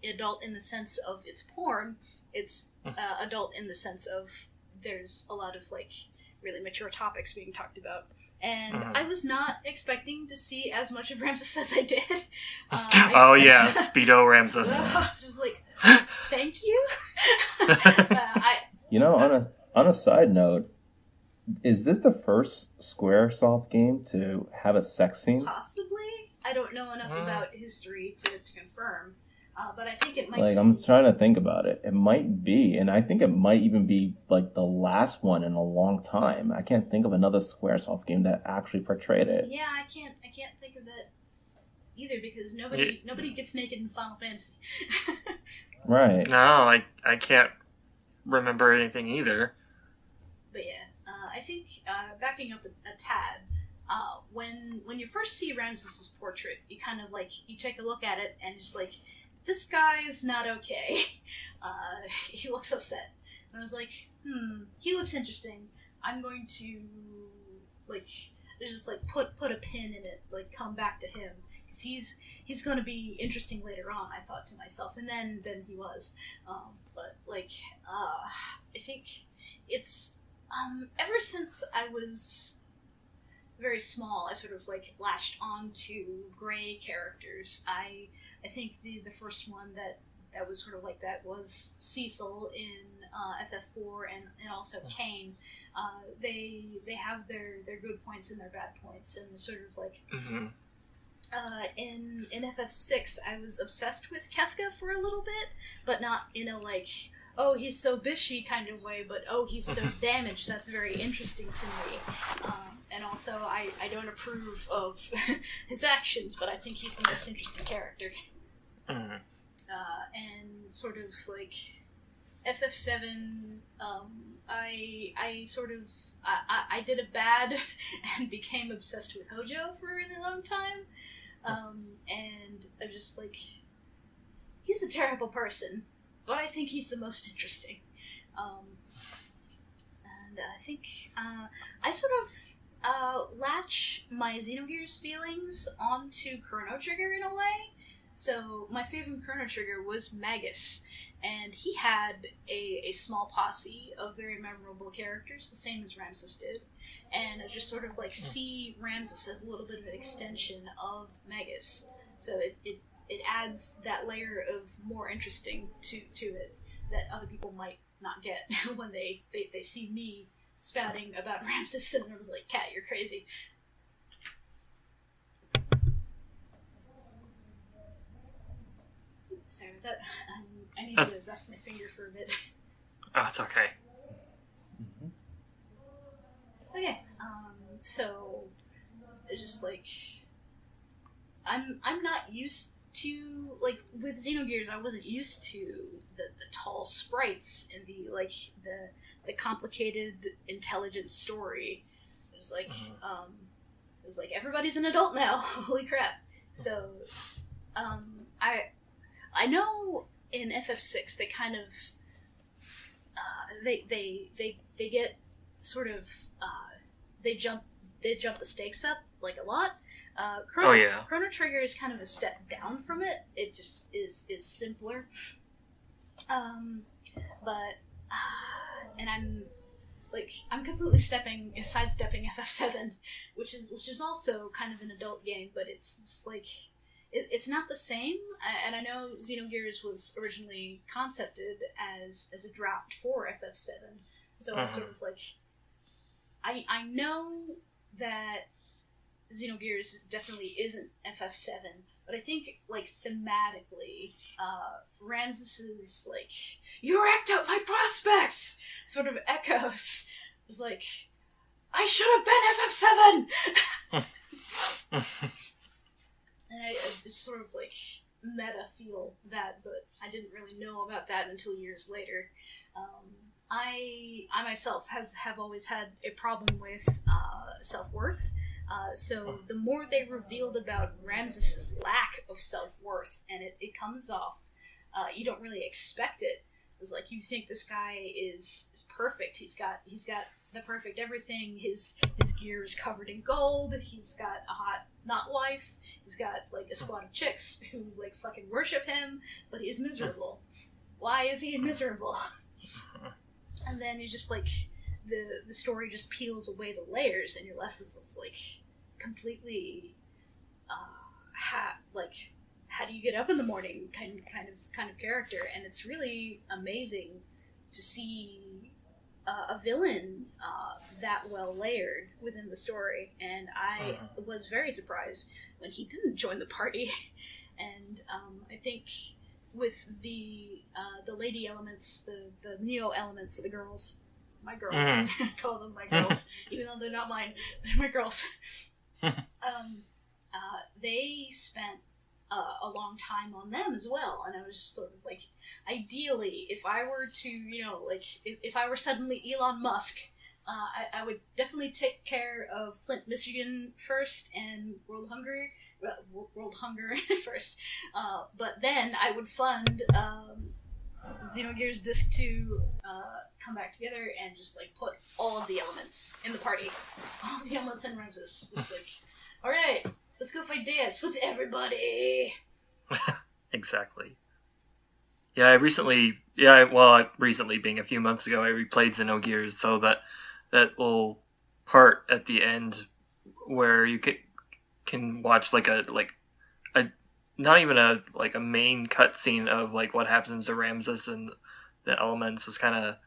C: adult in the sense of it's porn. It's adult in the sense of there's a lot of like really mature topics being talked about, and I was not expecting to see as much of Ramses as I did.
A: Speedo Ramses.
C: Just like, thank you.
B: On a side note, is this the first Squaresoft game to have a sex scene?
C: Possibly. I don't know enough about history to confirm. But I think it might.
B: Like, I'm trying to think about it. It might be, and I think it might even be like the last one in a long time. I can't think of another SquareSoft game that actually portrayed it.
C: Yeah, I can't think of it either because nobody gets naked in Final Fantasy.
B: Right.
A: No, I can't remember anything either.
C: But yeah, I think backing up a tad, when you first see Ramses's portrait, you kind of like you take a look at it and just like, this guy is not okay. He looks upset, and I was like, he looks interesting. I'm going to like just like put a pin in it, like come back to him because he's going to be interesting later on. I thought to myself, and then he was, but like I think it's. Ever since I was very small, I sort of like latched on to gray characters. I think the first one that was sort of like that was Cecil in FF4 and also Kane. They have their good points and their bad points, and sort of like in FF6 I was obsessed with Kefka for a little bit, but not in a like, oh, he's so bishy kind of way, but oh, he's so damaged. That's very interesting to me. And also, I don't approve of his actions, but I think he's the most interesting character. And sort of like FF7, I sort of I did a bad and became obsessed with Hojo for a really long time. And I'm just like, he's a terrible person, but I think he's the most interesting. And I think I sort of latch my Xenogears feelings onto Chrono Trigger in a way. So my favorite Chrono Trigger was Magus, and he had a small posse of very memorable characters, the same as Ramses did. And I just sort of like see Ramses as a little bit of an extension of Magus. So it adds that layer of more interesting to it that other people might not get when they see me spouting about Ramses, and I was like, Cat, you're crazy. Sorry about that. I need to rest my finger for a bit.
A: Oh, it's okay.
C: Okay, so just like I'm not used to, like, with Xenogears I wasn't used to the tall sprites and the complicated intelligent story. It was like everybody's an adult now. Holy crap. So I know in FF6 they kind of they get sort of they jump the stakes up like a lot. Chrono Trigger is kind of a step down from it. It just is simpler. But and I'm completely sidestepping FF7, which is also kind of an adult game, but it's just like it's not the same. And I know Xenogears was originally concepted as a draft for FF7, so I sort of like I know that Xenogears definitely isn't FF7, but I think, like, thematically, Ramses's, like, you racked up my prospects! Sort of echoes. It was like, I should have been FF7! And I just sort of, like, meta feel that, but I didn't really know about that until years later. I myself have always had a problem with self-worth. So the more they revealed about Ramses's lack of self-worth, and it comes off, you don't really expect it. It's like you think this guy is perfect. He's got the perfect everything. His gear is covered in gold. He's got a hot not wife. He's got like a squad of chicks who like fucking worship him, but he's miserable. Why is he miserable? And then you just like the story just peels away the layers, and you're left with this like completely how do you get up in the morning kind of character. And it's really amazing to see a villain that well layered within the story. And I was very surprised when he didn't join the party. And I think with the lady elements, the Neo elements, the girls, my girls, call them my girls, even though they're not mine, they're my girls. They spent a long time on them as well, and I was just sort of like, ideally, if I were to, if I were suddenly Elon Musk, I would definitely take care of Flint, Michigan first, and World Hunger first. But then I would fund Xenogears Disc 2 come back together and just like put all of the elements in the party. All the elements in Ramses. Just like, alright, let's go fight Deus with everybody!
A: Exactly. Yeah, recently being a few months ago, I replayed Xenogears, so that little part at the end where you can watch like a not even a main cutscene of like what happens to Ramses and the elements was kind of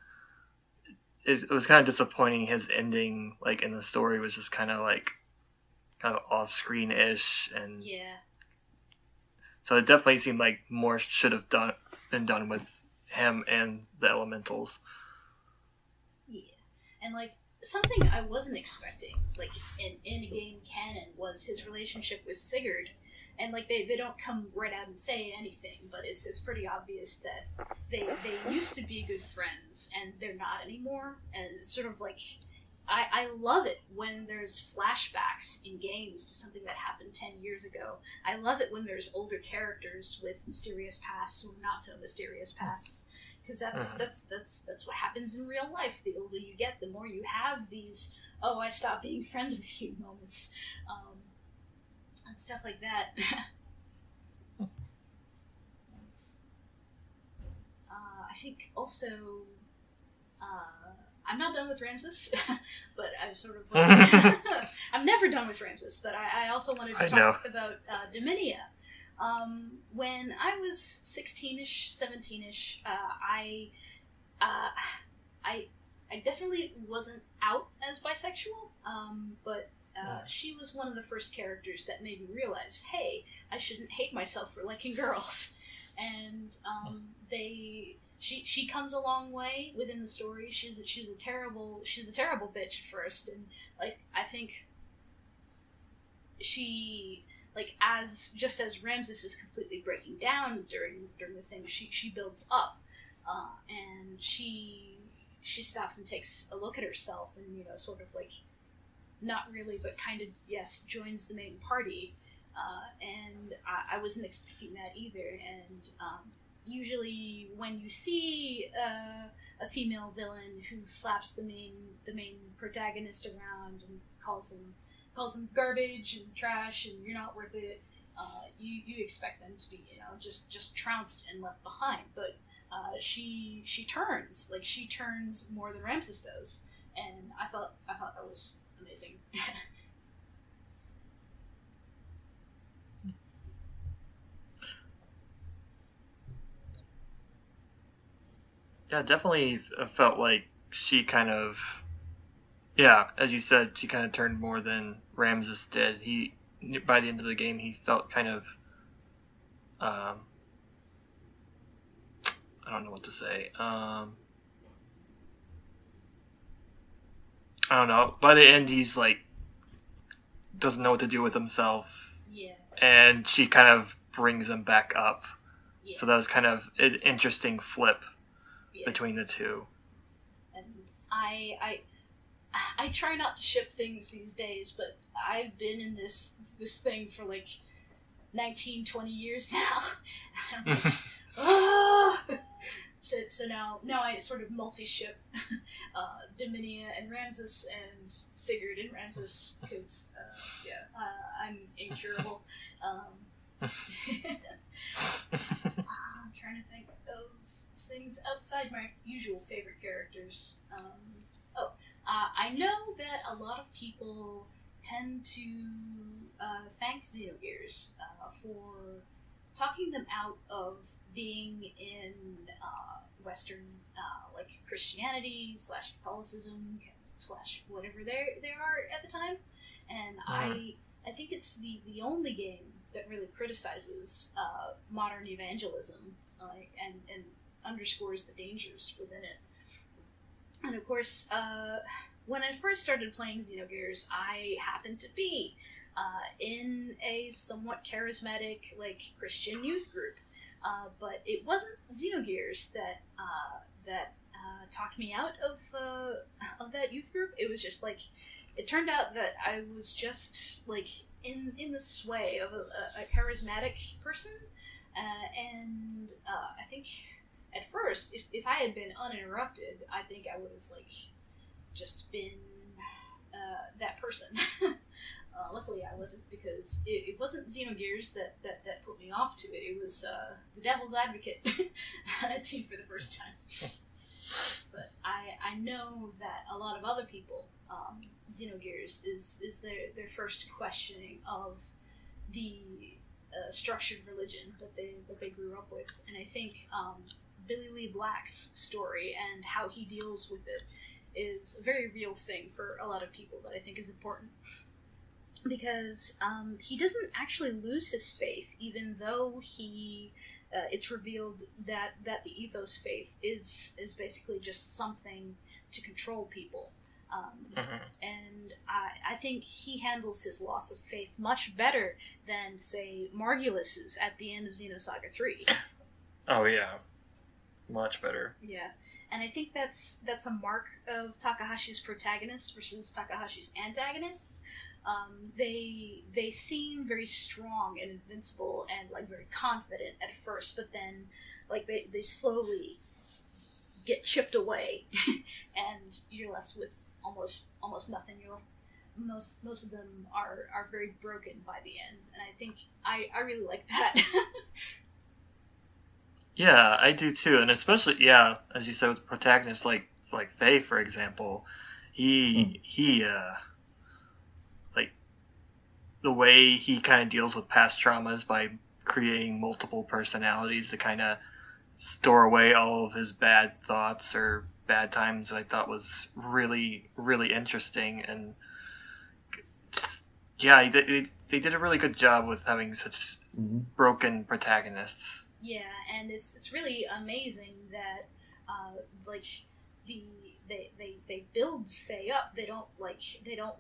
A: disappointing. His ending like in the story was just kind of off screen ish, and
C: yeah. So
A: it definitely seemed like more should have been done with him and the elementals.
C: Yeah, and like something I wasn't expecting, like in game canon, was his relationship with Sigurd. And like they don't come right out and say anything, but it's pretty obvious that they used to be good friends and they're not anymore. And it's sort of like I love it when there's flashbacks in games to something that happened 10 years ago. I love it when there's older characters with mysterious pasts or not so mysterious pasts, because that's what happens in real life. The older you get, the more you have these "oh, I stopped being friends with you" moments. And stuff like that. I think also, I'm not done with Ramses, but I'm sort of. I'm never done with Ramses, but I also wanted to talk about Dominia. When I was 16-ish, 17-ish, I definitely wasn't out as bisexual, but. She was one of the first characters that made me realize, hey, I shouldn't hate myself for liking girls. And she comes a long way within the story. She's a terrible bitch at first, and like I think she as Ramses is completely breaking down during the thing, she builds up, and she stops and takes a look at herself, and sort of like. Not really, but kind of, yes, joins the main party, and I wasn't expecting that either, and usually when you see a female villain who slaps the main protagonist around and calls them garbage and trash and you're not worth it, you expect them to be, just trounced and left behind, but she turns more than Ramses does, and I thought that was amazing.
A: Yeah, definitely felt like she kind of, as you said, she kind of turned more than Ramses did. By the end of the game, he felt kind of, I don't know what to say. I don't know. By the end, he's like doesn't know what to do with himself.
C: Yeah.
A: And she kind of brings him back up.
C: Yeah.
A: So that was kind of an interesting flip between the two.
C: And I try not to ship things these days, but I've been in this thing for like 19, 20 years now. I'm like, oh! So now I sort of multi-ship Dominia and Ramses and Sigurd and Ramses because I'm incurable. I'm trying to think of things outside my usual favorite characters. I know that a lot of people tend to thank Xenogears for talking them out of being in Western Christianity / Catholicism / whatever they are at the time, and I think it's the only game that really criticizes modern evangelism, and underscores the dangers within it. And of course, when I first started playing Xenogears, I happened to be in a somewhat charismatic, Christian youth group. But it wasn't Xenogears that talked me out of that youth group. It was just it turned out that I was just in the sway of a charismatic person, and I think at first, if I had been uninterrupted, I think I would have just been that person. Luckily, I wasn't, because it wasn't Xenogears that put me off to it. It was the Devil's Advocate I'd seen for the first time. But I know that a lot of other people, Xenogears is their first questioning of the structured religion that they grew up with, and I think Billy Lee Black's story and how he deals with it is a very real thing for a lot of people that I think is important. Because he doesn't actually lose his faith, even though it's revealed that the ethos faith is basically just something to control people. And I think he handles his loss of faith much better than, say, Margulis's at the end of Xenosaga 3. Oh,
A: yeah. Much better.
C: Yeah. And I think that's a mark of Takahashi's protagonists versus Takahashi's antagonists. They seem very strong and invincible and very confident at first, but then they slowly get chipped away, and you're left with almost nothing. Most of them are very broken by the end, and I think I really like that.
A: Yeah, I do too, and especially as you said with protagonists like Fei, for example, he the way he kind of deals with past traumas by creating multiple personalities to kind of store away all of his bad thoughts or bad times, I thought was really, really interesting. And just, they did a really good job with having such broken protagonists.
C: Yeah, and it's really amazing that they build Fei up. They don't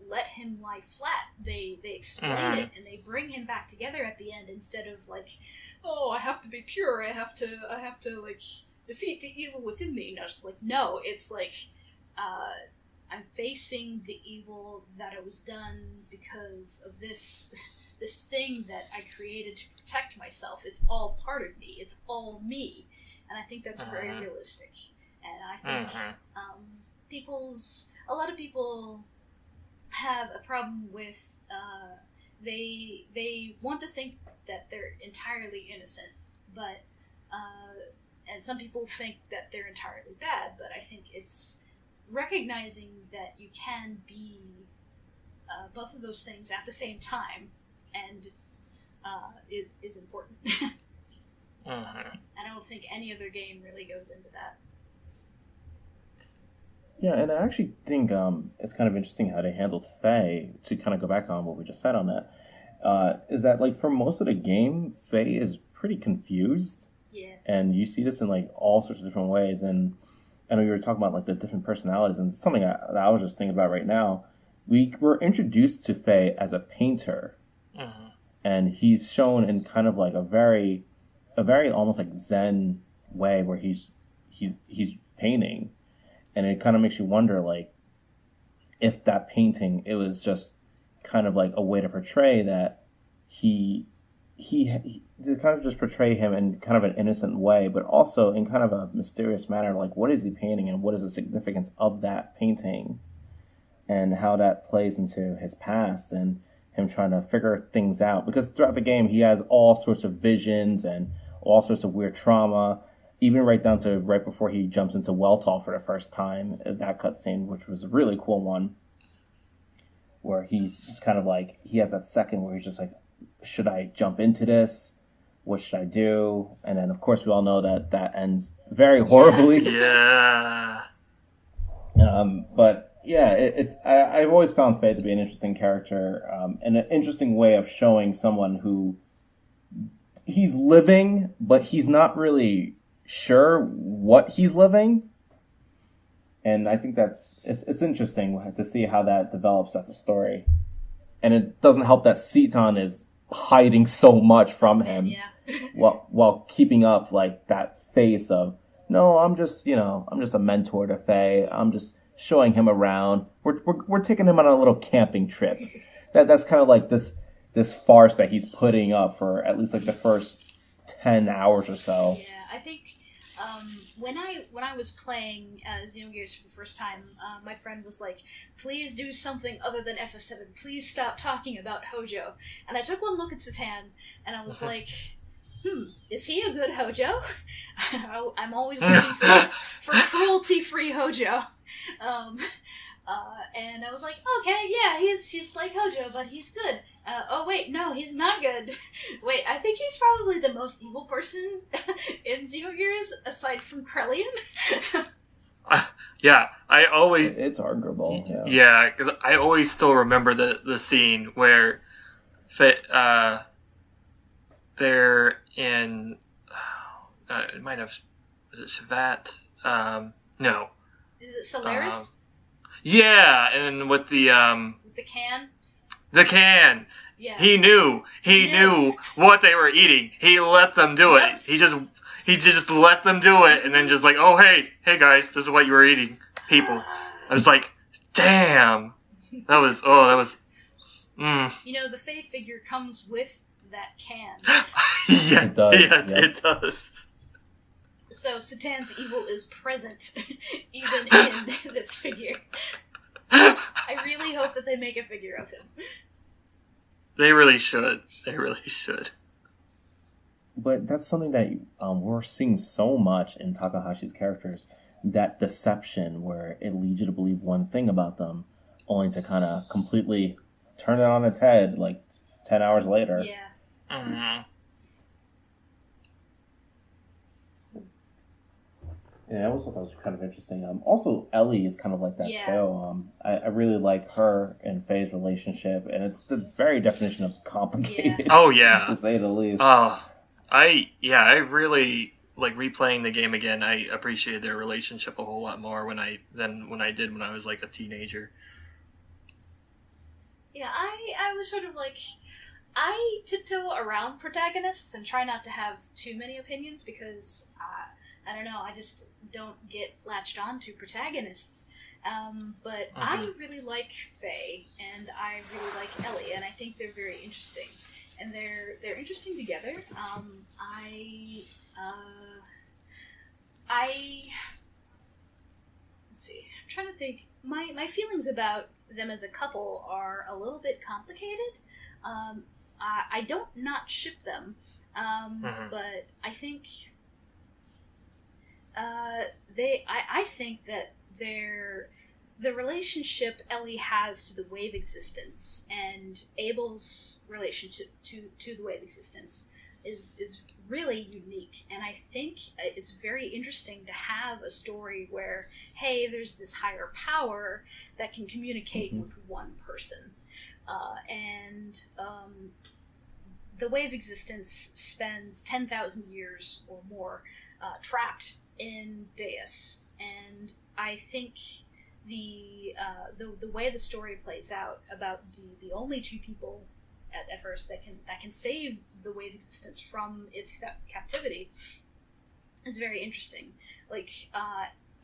C: let him lie flat. They explain it, and they bring him back together at the end, instead of oh, I have to be pure. I have to defeat the evil within me. No, just no. It's I'm facing the evil that was done because of this thing that I created to protect myself. It's all part of me. It's all me, and I think that's very realistic. And I think a lot of people have a problem with they want to think that they're entirely innocent, but and some people think that they're entirely bad. But I think it's recognizing that you can be both of those things at the same time, and is important. I don't think any other game really goes into that.
B: Yeah, and I actually think it's kind of interesting how they handled Fei, to kind of go back on what we just said on that, is that for most of the game, Fei is pretty confused.
C: Yeah.
B: And you see this in all sorts of different ways. And I know you were talking about the different personalities, and something that I was just thinking about right now. We were introduced to Fei as a painter, and he's shown in kind of a very almost Zen way, where he's painting. And it kind of makes you wonder, if that painting, it was just kind of a way to portray that he to kind of just portray him in kind of an innocent way, but also in kind of a mysterious manner. What is he painting, and what is the significance of that painting, and how that plays into his past and him trying to figure things out. Because throughout the game, he has all sorts of visions and all sorts of weird trauma. Even right down to right before he jumps into Weltall for the first time, that cutscene, which was a really cool one, where he's just kind of he has that second where he's just should I jump into this? What should I do? And then, of course, we all know that ends very horribly.
A: Yeah.
B: But yeah, I've always found Fei to be an interesting character, and an interesting way of showing someone who he's living, but he's not really sure what he's living. And I think it's interesting to see how that develops at the story. And it doesn't help that Seton is hiding so much from him, while keeping up like that face of, no, I'm just a mentor to Fei. I'm just showing him around. We're taking him on a little camping trip. That's kind of like this farce that he's putting up for at least like the first 10 hours or so.
C: Yeah, I think when I was playing Xenogears for the first time, my friend was like, "Please do something other than FF7. Please stop talking about Hojo." And I took one look at Satan, and I was like, is he a good Hojo? I'm always looking for cruelty-free Hojo. And I was like, okay, yeah, he's like Hojo, but he's good. Oh wait, no, he's not good. Wait, I think he's probably the most evil person in Xenogears, aside from Krellian.
A: Yeah, I always...
B: It's arguable, yeah.
A: Yeah, because I always still remember the scene where they're in... it might have... Is it Shavat? No.
C: Is it Solaris?
A: Yeah, and with the
C: can?
A: The can.
C: Yeah.
A: He knew what they were eating. He let them do it. He just let them do it, and then just like, oh hey guys, this is what you were eating, people. I was like, damn. That was.
C: The Fei figure comes with that can.
A: Yeah,
B: it does.
A: Yes, yep. It does.
C: So Satan's evil is present, even in this figure. I really hope that they make a figure of him.
A: They really should. They really should.
B: But that's something that we're seeing so much in Takahashi's characters. That deception where it leads you to believe one thing about them, only to kind of completely turn it on its head like 10 hours later.
C: Yeah.
A: Mm-hmm.
B: Yeah, I also thought that was kind of interesting. Also, Ellie is kind of like that too. I really like her and Faye's relationship, and it's the very definition of complicated.
A: Yeah. Oh yeah,
B: to say the least.
A: I really like replaying the game again. I appreciated their relationship a whole lot more when I did when I was like a teenager.
C: Yeah, I was sort of like, I tiptoe around protagonists and try not to have too many opinions because I don't know, I just don't get latched on to protagonists. But I really like Faye, and I really like Ellie, and I think they're very interesting. And they're interesting together. Let's see, I'm trying to think. My feelings about them as a couple are a little bit complicated. I don't not ship them, but I think I think that the relationship Ellie has to the wave existence and Abel's relationship to the wave existence is really unique, and I think it's very interesting to have a story where, hey, there's this higher power that can communicate with one person, and the wave existence spends 10,000 years or more trapped in Deus, and I think the way the story plays out about the only two people at first that can save the wave existence from its captivity is very interesting. Like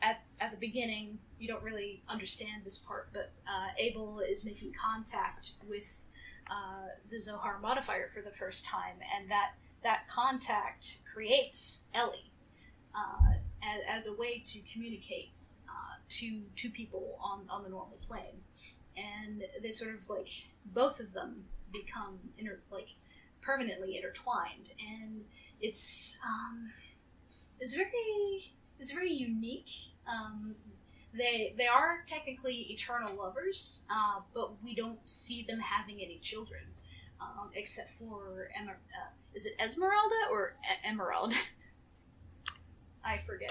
C: at the beginning, you don't really understand this part, but Abel is making contact with the Zohar modifier for the first time, and that contact creates Ellie as a way to communicate to two people on the normal plane, and they sort of like both of them become permanently intertwined, and it's very unique. They are technically eternal lovers, but we don't see them having any children, except for is it Esmeralda or Emerald? I forget.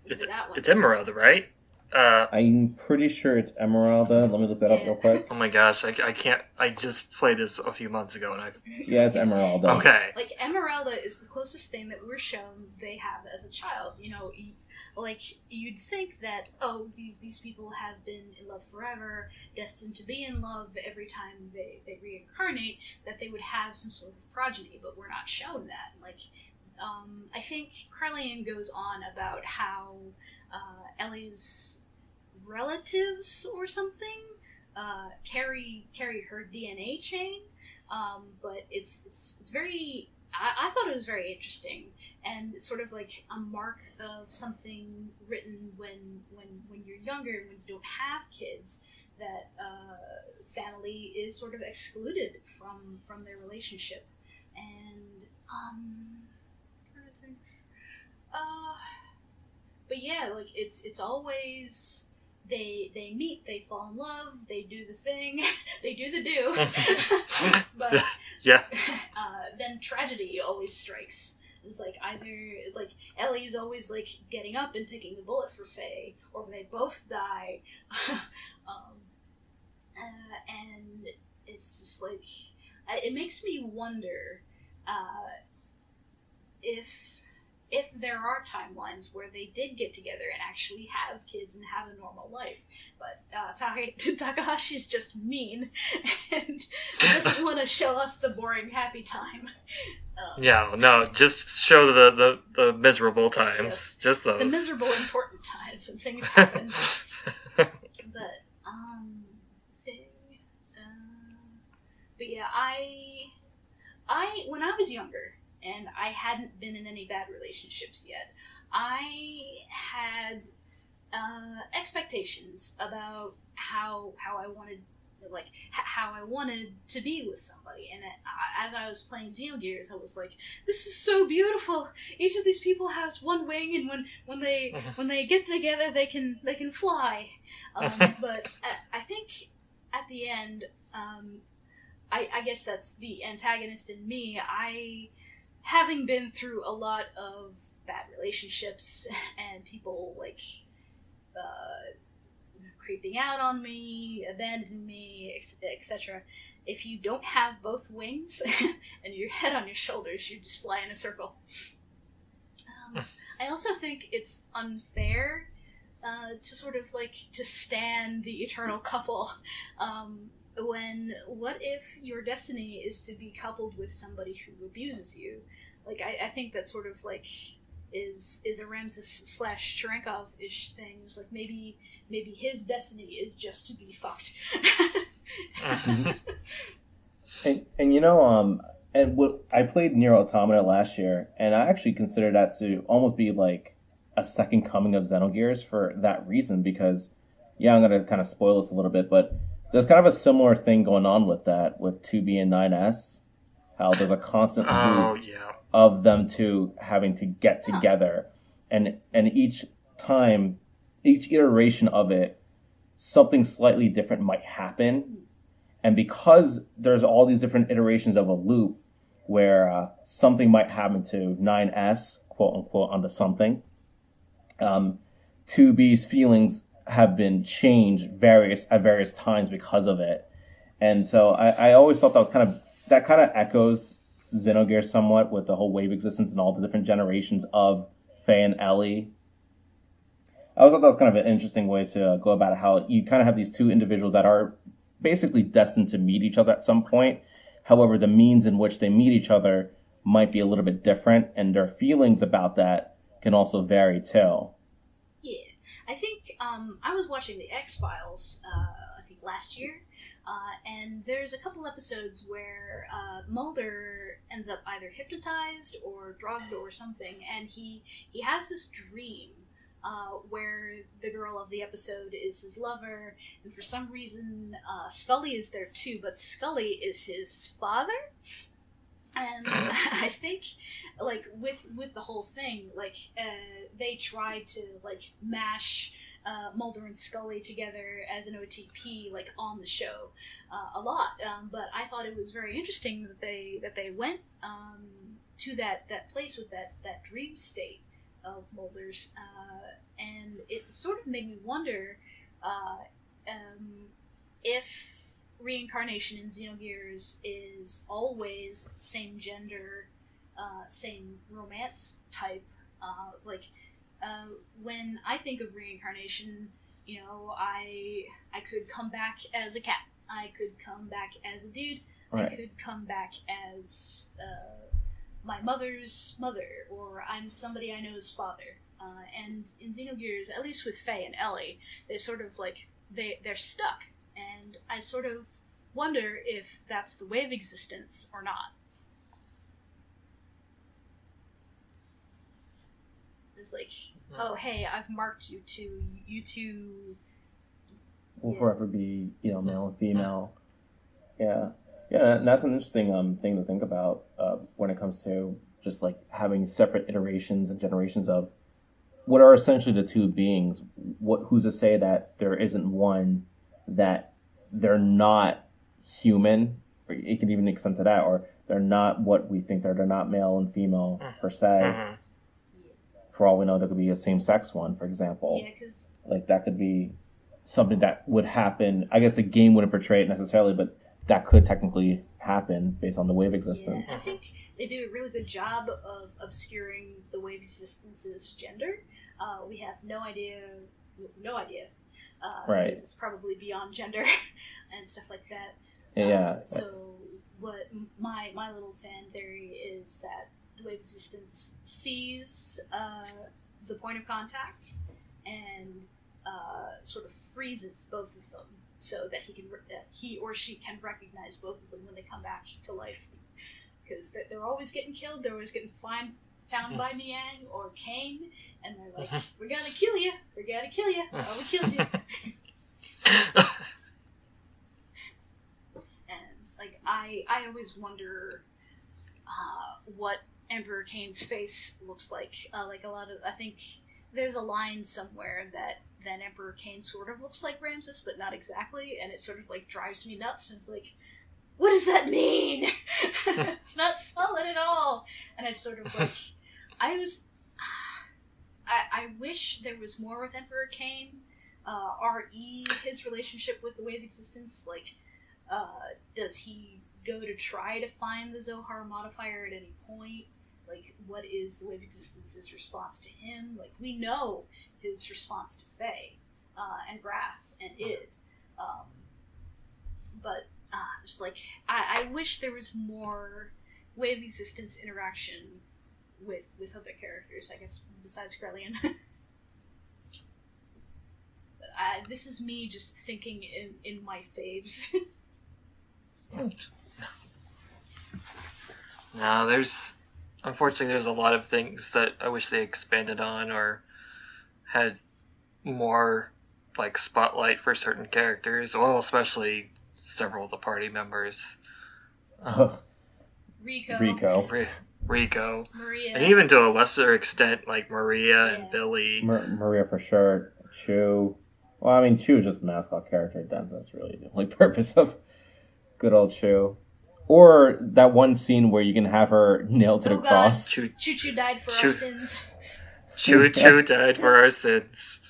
A: It's Emerald, right?
B: I'm pretty sure it's Emeralda. Let me look that up real quick.
A: Oh my gosh, I can't. I just played this a few months ago, and
B: Yeah, it's Emeralda.
A: Okay.
C: Like, Emeralda is the closest thing that we're shown they have as a child. You know, like, you'd think that, oh, these people have been in love forever, destined to be in love every time they reincarnate, that they would have some sort of progeny, but we're not shown that. Like, I think Carlian goes on about how Ellie's relatives or something carry her DNA chain, but it's very. I thought it was very interesting, and it's sort of like a mark of something written when you're younger and when you don't have kids, that family is sort of excluded from their relationship, and trying to think, but yeah, like it's always. They meet, they fall in love, they do the thing, they do the do. But
A: yeah.
C: Then tragedy always strikes. It's like either like Ellie's always like getting up and taking the bullet for Fei, or they both die. And it's just like it makes me wonder if there are timelines where they did get together and actually have kids and have a normal life, but Takahashi's just mean and doesn't want to show us the boring happy time.
A: Just show the miserable times. Yes, just those.
C: The miserable important times when things happen. But yeah, I when I was younger, and I hadn't been in any bad relationships yet, I had expectations about how I wanted, like, how I wanted to be with somebody. And as I was playing Xenogears, I was like, this is so beautiful. Each of these people has one wing, and when they get together, they can fly. But I think at the end, I guess that's the antagonist in me. Having been through a lot of bad relationships and people like creeping out on me, abandoning me, etc. If you don't have both wings and your head on your shoulders, you just fly in a circle. I also think it's unfair to sort of like to stand the eternal couple. What if your destiny is to be coupled with somebody who abuses you? Like, I think that sort of like is a Ramses / Cherenkov-ish thing. It's like maybe his destiny is just to be fucked.
B: and you know, and what I played Nier Automata last year, and I actually consider that to almost be like a second coming of Xenogears for that reason, because I'm gonna kind of spoil this a little bit, but there's kind of a similar thing going on with that, with 2B and 9S. How there's a constant loop of them two having to get together. And each time, each iteration of it, something slightly different might happen. And because there's all these different iterations of a loop where something might happen to 9S, quote unquote, onto something, 2B's feelings have been changed at various times because of it. And so I always thought that kind of echoes Xenogears somewhat, with the whole wave existence and all the different generations of Fei and Ellie. I always thought that was kind of an interesting way to go about it, how you kind of have these two individuals that are basically destined to meet each other at some point. However, the means in which they meet each other might be a little bit different, and their feelings about that can also vary too.
C: Yeah. I think I was watching the X-Files, I think last year, and there's a couple episodes where Mulder ends up either hypnotized or drugged or something, and he has this dream where the girl of the episode is his lover, and for some reason Scully is there too, but Scully is his father. And I think, like, with the whole thing, like, they tried to, like, mash Mulder and Scully together as an OTP, like, on the show a lot. But I thought it was very interesting that they went to that place with that dream state. of molders, and it sort of made me wonder if reincarnation in Xenogears is always same gender, same romance type. When I think of reincarnation, I could come back as a cat. I could come back as a dude.
B: Right.
C: I could come back as my mother's mother, or I'm somebody I know's father. And in Xenogears, at least with Fei and Ellie, they sort of they're stuck, and I sort of wonder if that's the way of existence or not. It's like, oh hey, I've marked you two. You two
B: will forever be, male and female. Yeah, and that's an interesting thing to think about when it comes to just like having separate iterations and generations of what are essentially the two beings. Who's to say that there isn't one that they're not human? Or it could even extend to that, or they're not what we think they're not male and female per se.
A: Mm-hmm.
B: For all we know, there could be a same-sex one, for example.
C: Yeah, because
B: that could be something that would happen. I guess the game wouldn't portray it necessarily, but that could technically happen based on the wave existence.
C: Yeah, I think they do a really good job of obscuring the wave existence's gender. We have no idea,
B: right?
C: Because it's probably beyond gender and stuff like that.
B: Yeah.
C: So what my little fan theory is that the wave existence sees the point of contact and sort of freezes both of them, so that he or she can recognize both of them when they come back to life, because they're always getting killed. They're always getting found by Niang or Kane, and they're like, "We're gonna kill you. We're gonna kill you. Oh, we killed you." And I always wonder what Emperor Kane's face looks like. I think there's a line somewhere that Emperor Kane sort of looks like Ramses, but not exactly, and it sort of drives me nuts. And it's like, what does that mean? It's not solid at all. And I sort of I wish there was more with Emperor Kane. His relationship with the wave existence, does he go to try to find the Zohar modifier at any point? What is the wave existence's response to him? We know his response to Fei and Graf and Id, but I wish there was more wave existence interaction with other characters, I guess, besides Grelian. But this is me just thinking in my faves.
A: No, unfortunately, there's a lot of things that I wish they expanded on or had more spotlight for certain characters. Well, especially several of the party members.
C: Rico, Maria,
A: and even to a lesser extent, Maria and Billy.
B: Maria for sure. Chu. Well, I mean, Chu is just a mascot character. That's really the only purpose of good old Chu. Or that one scene where you can have her nailed to the cross.
C: Choo-Choo died for our sins.
A: Choo-Choo died for our sins.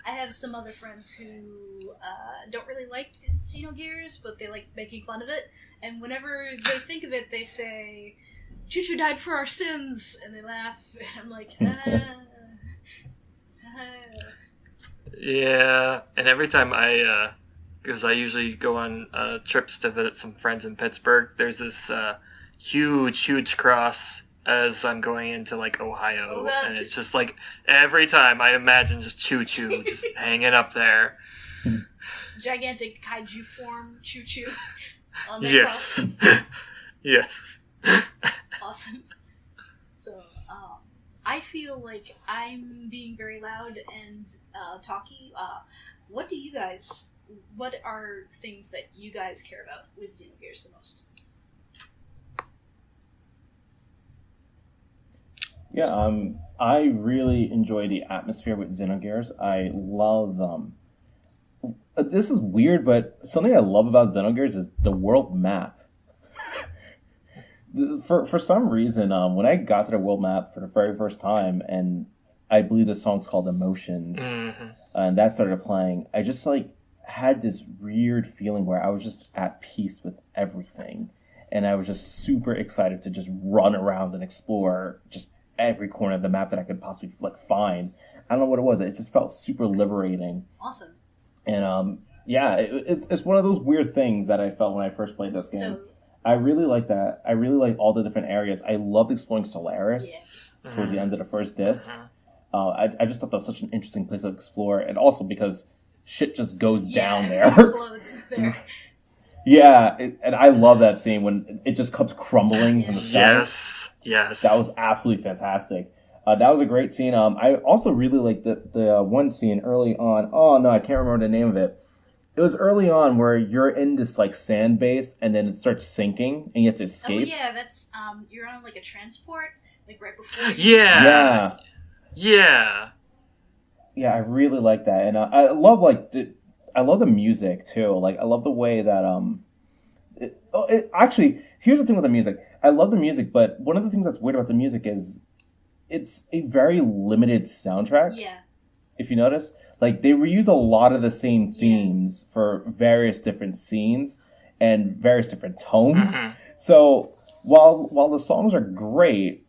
C: I have some other friends who don't really like Xenogears, but they like making fun of it. And whenever they think of it, they say, Choo-Choo died for our sins, and they laugh. And I'm like,
A: Yeah, and every time because I usually go on trips to visit some friends in Pittsburgh, there's this huge cross as I'm going into Ohio, and it's just every time I imagine just Choo-Choo just hanging up there.
C: Gigantic kaiju form Choo-Choo on the
A: cross. Yes.
C: Awesome. So, I feel like I'm being very loud and talky. What are things that you guys care about with Xenogears the most?
B: Yeah, I really enjoy the atmosphere with Xenogears. I love this is weird, but something I love about Xenogears is the world map. For some reason, when I got to the world map for the very first time, and I believe the song's called Emotions, and that started playing, I just like had this weird feeling where I was just at peace with everything, and I was just super excited to just run around and explore just every corner of the map that I could possibly like find. I don't know what it was. It just felt super liberating.
C: Awesome.
B: And yeah, it's one of those weird things that I felt when I first played this game.
C: So,
B: I really like that. I really like all the different areas. I loved exploring Solaris towards the end of the first disc. I just thought that was such an interesting place to explore, and also because shit just goes down there.
C: It explodes there.
B: Yeah, and I love that scene when it just comes crumbling from the sky.
A: Yes.
B: That was absolutely fantastic. That was a great scene. I also really liked the one scene early on. Oh no, I can't remember the name of it. It was early on where you're in this like sand base and then it starts sinking and you have to escape.
C: Oh yeah, that's you're on like a transport, like right before.
A: Yeah.
B: Yeah, I really like that, and I love like I love the music too. Like I love the way that actually, here's the thing with the music. I love the music, but one of the things that's weird about the music is it's a very limited soundtrack.
C: Yeah.
B: If you notice, like they reuse a lot of the same themes for various different scenes and various different tones. So while the songs are great,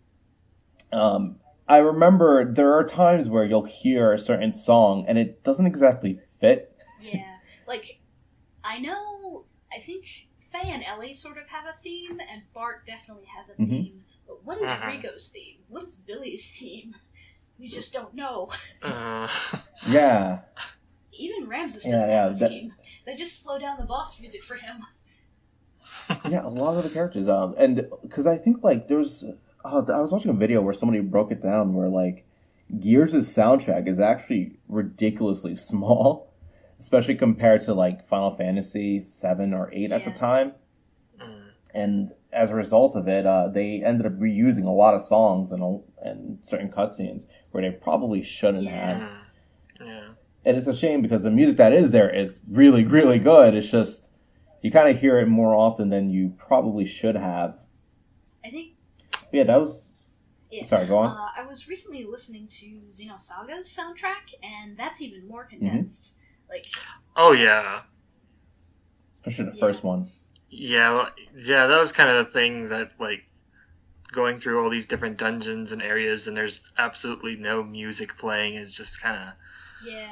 B: I remember there are times where you'll hear a certain song and it doesn't exactly fit.
C: Yeah, like I think Faye and Ellie sort of have a theme, and Bart definitely has a theme. But what is Rico's theme? What is Billy's theme? We just don't know.
B: Yeah.
C: Even Ramses doesn't have a theme. They just slow down the boss music for him.
B: Yeah, a lot of the characters. And because I think like there's, I was watching a video where somebody broke it down where like Gears' soundtrack is actually ridiculously small, especially compared to like Final Fantasy 7 or 8 at the time. And as a result of it, they ended up reusing a lot of songs and certain cutscenes where they probably shouldn't have.
A: Yeah.
B: And it's a shame because the music that is there is really, really good. It's just, you kind of hear it more often than you probably should have.
C: I think...
B: Yeah, that was...
C: Yeah.
B: Sorry, go on.
C: I was recently listening to Xenosaga's soundtrack, and that's even more condensed. Like...
A: Oh, yeah.
B: Especially the first one.
A: Yeah, that was kind of the thing that, like, going through all these different dungeons and areas and there's absolutely no music playing is just kind of...
C: Yeah.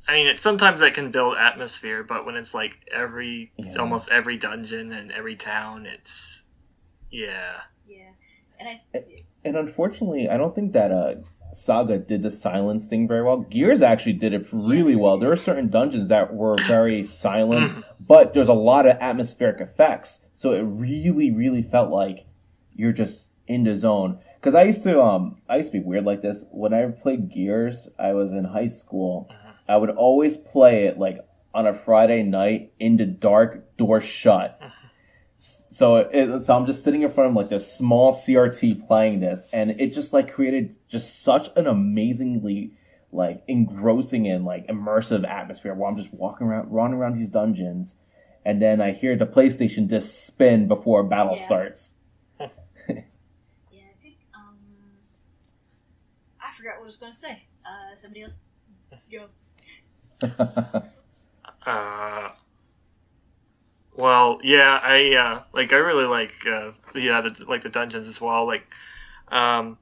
A: I mean, sometimes that can build atmosphere, but when it's like almost every dungeon and every town, it's... Yeah.
B: And unfortunately, I don't think that Saga did the silence thing very well. Gears actually did it really well. There are certain dungeons that were very silent, but there's a lot of atmospheric effects, so it really, really felt like you're just in the zone. Because I used to be weird like this. When I played Gears, I was in high school. I would always play it like on a Friday night in the dark, door shut. So I'm just sitting in front of like this small CRT playing this, and it just like created just such an amazingly like engrossing and like immersive atmosphere where I'm just running around these dungeons, and then I hear the PlayStation disc spin before a battle starts.
C: I think I forgot what I was going to say. Somebody else go.
A: Well, yeah, I really like the dungeons as well. Like, I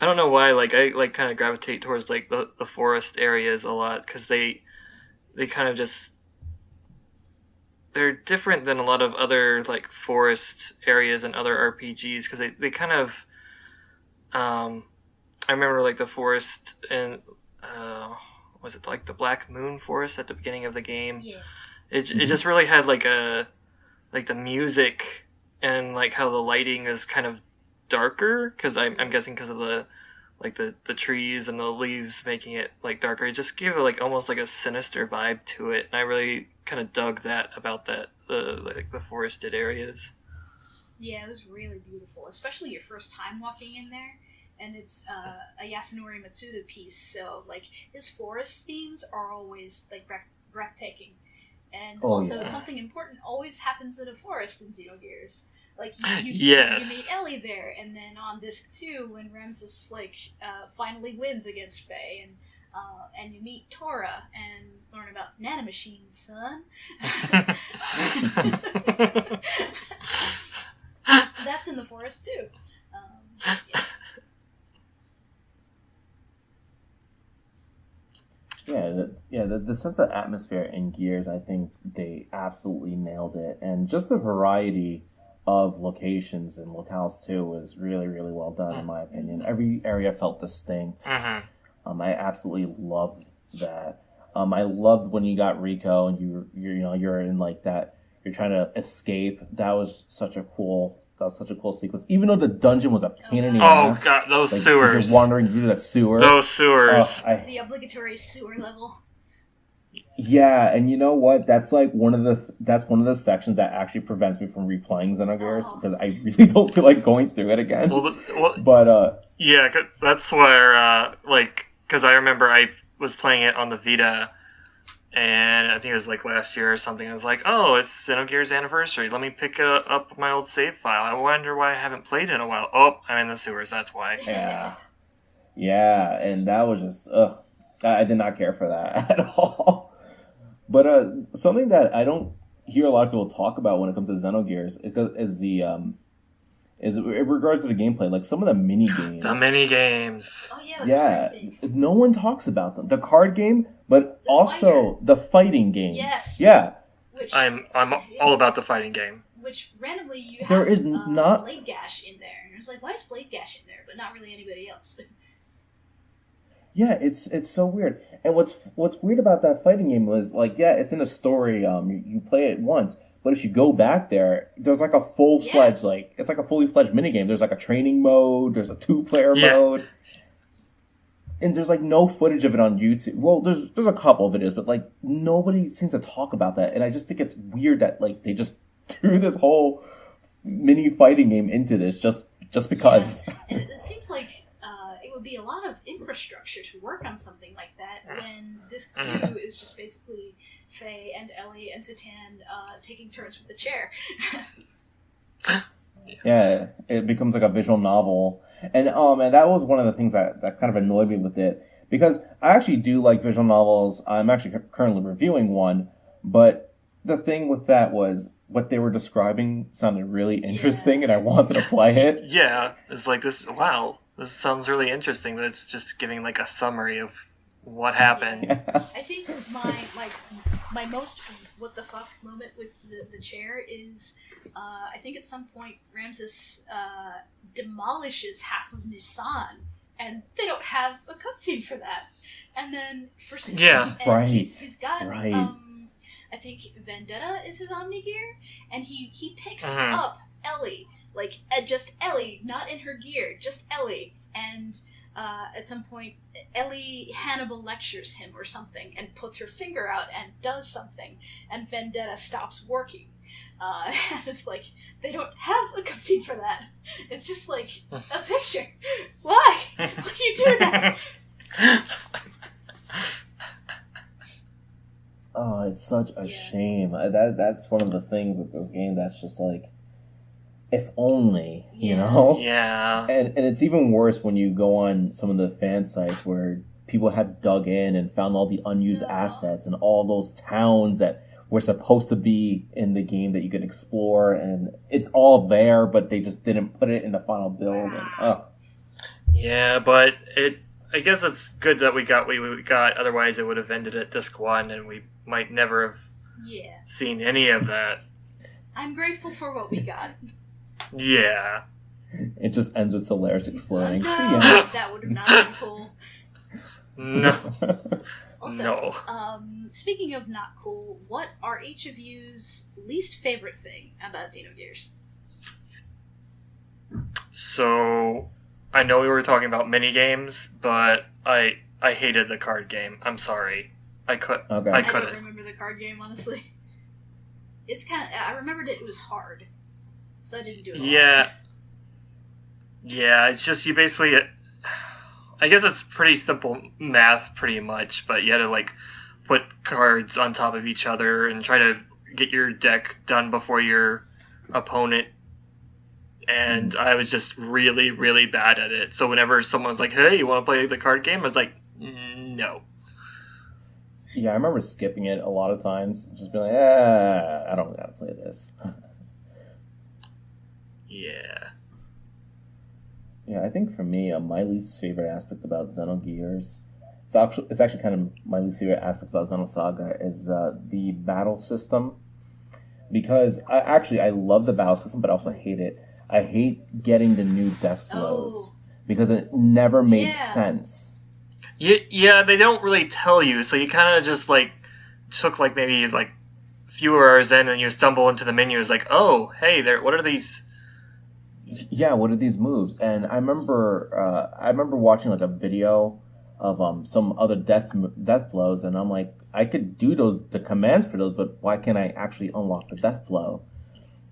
A: don't know why. Like, I like kind of gravitate towards like the forest areas a lot because they kind of just they're different than a lot of other like forest areas and other RPGs because they kind of I remember like the forest in was it like the Black Moon Forest at the beginning of the game?
C: Yeah.
A: It just really had like the music and like how the lighting is kind of darker because I'm guessing because of the trees and the leaves making it like darker. It just gave it like almost like a sinister vibe to it, and I really kind of dug that about the forested areas.
C: Yeah, it was really beautiful, especially your first time walking in there. And it's a Yasunori Mitsuda piece, so like his forest themes are always like breathtaking. And
B: Oh,
C: also,
B: yeah.
C: something important always happens in a forest in Xenogears. Like, you
A: Yes.
C: meet Ellie there, and then on disc 2, when Ramses, finally wins against Fei, and you meet Tora, and learn about nanomachines, son. That's in the forest, too. Yeah.
B: The sense of atmosphere in Gears, I think they absolutely nailed it, and just the variety of locations and locales too was really, really well done in my opinion. Every area felt distinct.
A: Mm-hmm.
B: I absolutely loved that. I loved when you got Rico and you're in like that. You're trying to escape. That was such a cool sequence. Even though the dungeon was a pain in the ass.
A: Oh god, those
B: like,
A: sewers!
B: You're wandering through that sewer.
A: Those sewers.
C: The obligatory sewer level.
B: Yeah, and you know what? That's like one of the sections that actually prevents me from replaying Xenogears because I really don't feel like going through it again. But
A: yeah, that's where because I remember I was playing it on the Vita, and I think it was like last year or something. I was like, oh, it's Xenogears anniversary. Let me pick up my old save file. I wonder why I haven't played in a while. Oh, I'm in the sewers. That's why.
B: Yeah, and that was just I did not care for that at all. But something that I don't hear a lot of people talk about when it comes to Xenogears is in regards to the gameplay, like some of the mini games.
A: The mini games.
C: Oh
B: yeah, no one talks about them. The card game, but also the fighting game.
C: Yes.
B: Yeah.
C: Which,
A: I'm all about the fighting game.
C: Which randomly you have
B: there is not
C: Blade Gash in there, and it's like, why is Blade Gash in there, but not really anybody else?
B: Yeah, it's so weird. And what's weird about that fighting game was like, yeah, it's in a story. You play it once, but if you go back there, there's like a fully fledged minigame. There's like a training mode. There's a 2-player mode, and there's like no footage of it on YouTube. Well, there's a couple of videos, but like nobody seems to talk about that. And I just think it's weird that like they just threw this whole mini fighting game into this just because.
C: Yeah. And it seems like it would be a lot of infrastructure to work on something like that when Disc 2 is just basically Fei and Ellie and Satan taking turns with the chair.
B: Yeah, it becomes like a visual novel. And that was one of the things that kind of annoyed me with it. Because I actually do like visual novels. I'm actually currently reviewing one. But the thing with that was what they were describing sounded really interesting and I wanted to play it.
A: Yeah, it's like this, wow. This sounds really interesting, but it's just giving like a summary of what happened.
B: Yeah.
C: I think my most what the fuck moment with the chair is I think at some point Ramses demolishes half of Nisan and they don't have a cutscene for that. And then for some he's got I think Vendetta is his Omni gear and he picks up Ellie. Like, just Ellie, not in her gear, just Ellie. And at some point, Ellie Hannibal lectures him or something and puts her finger out and does something. And Vendetta stops working. And it's like, they don't have a cutscene for that. It's just like a picture. Why? Why do you do that?
B: Oh, it's such a shame. That's one of the things with this game that's just like, if only, you know?
A: Yeah.
B: And it's even worse when you go on some of the fan sites where people have dug in and found all the unused assets and all those towns that were supposed to be in the game that you could explore, and it's all there, but they just didn't put it in the final build. And,
A: yeah, but I guess it's good that we got what we got, otherwise it would have ended at Disc 1, and we might never have seen any of that.
C: I'm grateful for what we got.
A: Yeah.
B: It just ends with Solaris exploding.
C: No,
B: yeah.
C: That would have not been cool.
A: No.
C: Also, speaking of not cool, what are each of you's least favorite thing about Xenogears?
A: So, I know we were talking about minigames, but I hated the card game. I'm sorry. I couldn't.
C: I don't remember the card game, honestly. It's I remembered it was hard. So I didn't do it.
A: Yeah, it's just you basically. I guess it's pretty simple math, pretty much, but you had to like put cards on top of each other and try to get your deck done before your opponent. And I was just really, really bad at it. So whenever someone was like, hey, you want to play the card game? I was like, no.
B: Yeah, I remember skipping it a lot of times. Just being like, I don't gotta play this.
A: Yeah.
B: Yeah, I think for me, my least favorite aspect about Xenogears, it's actually kind of my least favorite aspect about Xenosaga is the battle system. Because I love the battle system, but I also hate it. I hate getting the new death blows because it never made sense.
A: Yeah, they don't really tell you, so you kind of just like took like maybe like a few hours in, and you stumble into the menu. It's like, oh, hey, what are these?
B: Yeah, what are these moves? And I remember watching like a video of some other death blows, and I'm like, I could do the commands for those, but why can't I actually unlock the death blow?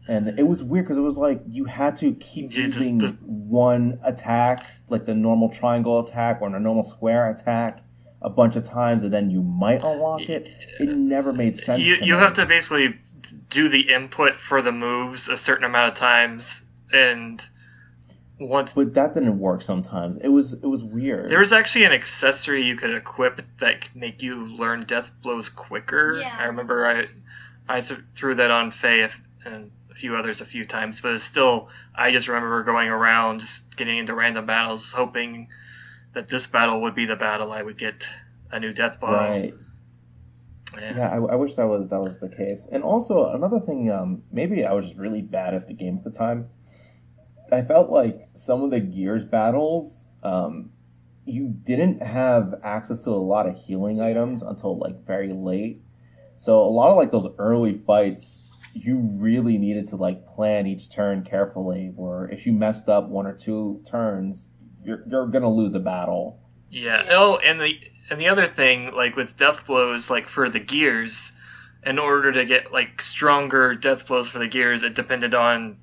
B: And it was weird because it was like you had to keep using one attack, like the normal triangle attack or the normal square attack, a bunch of times, and then you might unlock it. It never made sense to me.
A: You have to basically do the input for the moves a certain amount of times, and once.
B: But that didn't work sometimes. It was weird.
A: There was actually an accessory you could equip that could make you learn death blows quicker.
C: Yeah.
A: I remember I threw that on Fei and a few others a few times, but it's still, I just remember going around just getting into random battles, hoping that this battle would be the battle I would get a new death blow.
B: Right. Yeah, I wish that was the case. And also another thing, maybe I was just really bad at the game at the time. I felt like some of the Gears battles, you didn't have access to a lot of healing items until like very late. So a lot of like those early fights, you really needed to like plan each turn carefully. Where if you messed up one or two turns, you're gonna lose a battle.
A: Yeah. Oh, and the other thing, like with death blows, like for the Gears, in order to get like stronger death blows for the Gears, it depended on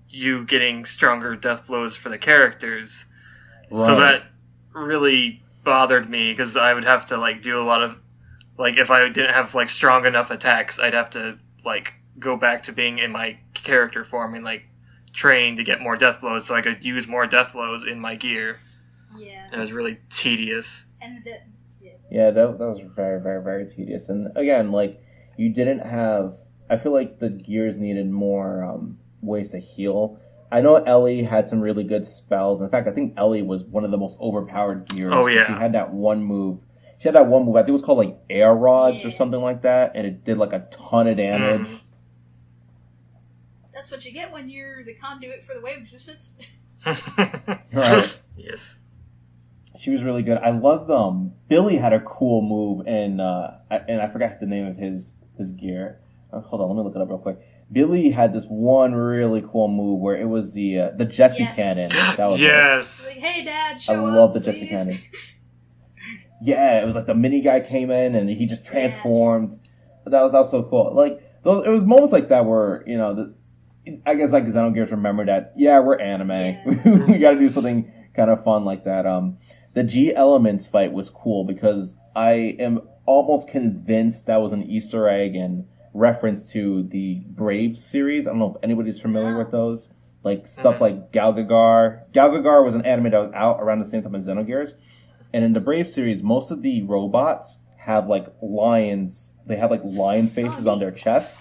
A: you getting stronger death blows for the characters. Right. So that really bothered me because I would have to like do a lot of like if I didn't have like strong enough attacks, I'd have to like go back to being in my character form and like train to get more death blows so I could use more death blows in my gear.
C: Yeah.
A: It was really tedious.
C: And
B: that was very, very, very tedious. And again, like you didn't have. I feel like the Gears needed more ways to heal. I know Ellie had some really good spells. In fact, I think Ellie was one of the most overpowered Gears.
A: Oh yeah.
B: She had that one move. I think it was called like air rods or something like that, and it did like a ton of damage.
C: That's what you get when you're the conduit for the wave existence.
B: Right.
A: Yes.
B: She was really good. I loved Billy had a cool move, and I forgot the name of his gear. Hold on, let me look it up real quick. Billy had this one really cool move where it was the Jesse cannon. That was
A: yes.
C: Like, hey, Dad, show
B: I
C: up,
B: love the
C: please.
B: Jesse cannon. Yeah, it was like the mini guy came in and he just transformed. Yes. That was so cool. Like it was moments like that where I guess like Xenogears remember that we're anime. Yeah. We got to do something kind of fun like that. The G Elements fight was cool because I am almost convinced that was an Easter egg and reference to the Brave series. I don't know if anybody's familiar with those. Like stuff like Galgagar. Galgagar was an anime that was out around the same time as Xenogears. And in the Brave series, most of the robots have like lions. They have like lion faces on their chest.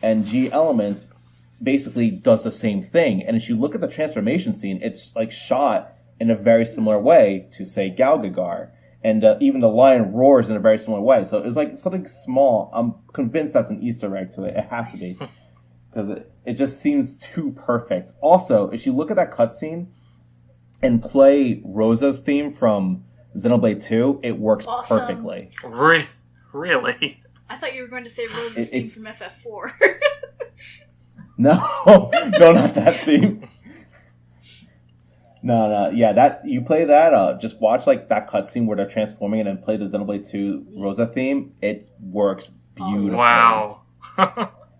B: And G Elements basically does the same thing. And if you look at the transformation scene, it's like shot in a very similar way to, say, Galgagar. And even the lion roars in a very similar way. So it's like something small. I'm convinced that's an Easter egg to it. It has to be. Because it just seems too perfect. Also, if you look at that cutscene and play Rosa's theme from Xenoblade 2, it works perfectly.
A: Really?
C: I thought you were going to say Rosa's theme from FF4.
B: No, not that theme. No. Yeah, that you play that. Just watch like that cutscene where they're transforming and then play the Xenoblade 2 Rosa theme. It works beautifully.
A: Wow.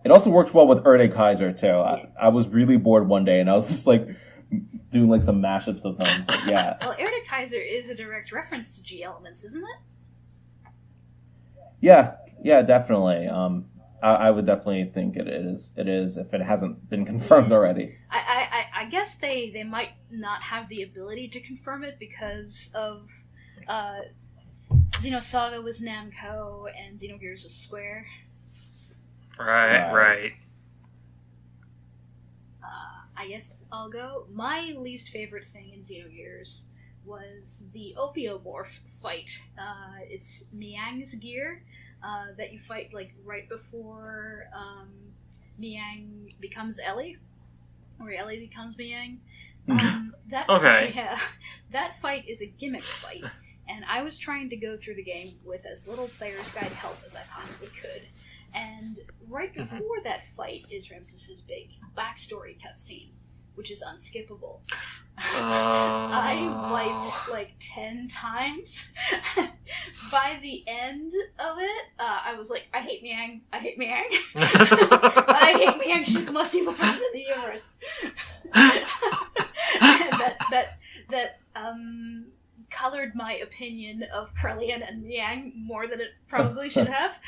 B: It also works well with Erde Kaiser too. I was really bored one day and I was just like doing like some mashups of them. But yeah.
C: Well, Erde Kaiser is a direct reference to G Elements, isn't it?
B: Yeah, yeah, definitely. I would definitely think it is. It is if it hasn't been confirmed already.
C: I guess they might not have the ability to confirm it because of Xenosaga was Namco and Xenogears was Square.
A: Right.
C: I guess I'll go. My least favorite thing in Xenogears was the Opiomorph fight. It's Miang's gear that you fight like right before Miang becomes Ellie, or Ellie becomes Miang. That fight is a gimmick fight, and I was trying to go through the game with as little player's guide help as I possibly could. And right before that fight is Ramses's big backstory cutscene, which is unskippable. I wiped like 10 times. By the end of it, I was like, I hate Miang. I hate Miang. I hate Miang. She's the most evil person in the universe. that colored my opinion of Krelian and Miang more than it probably should have.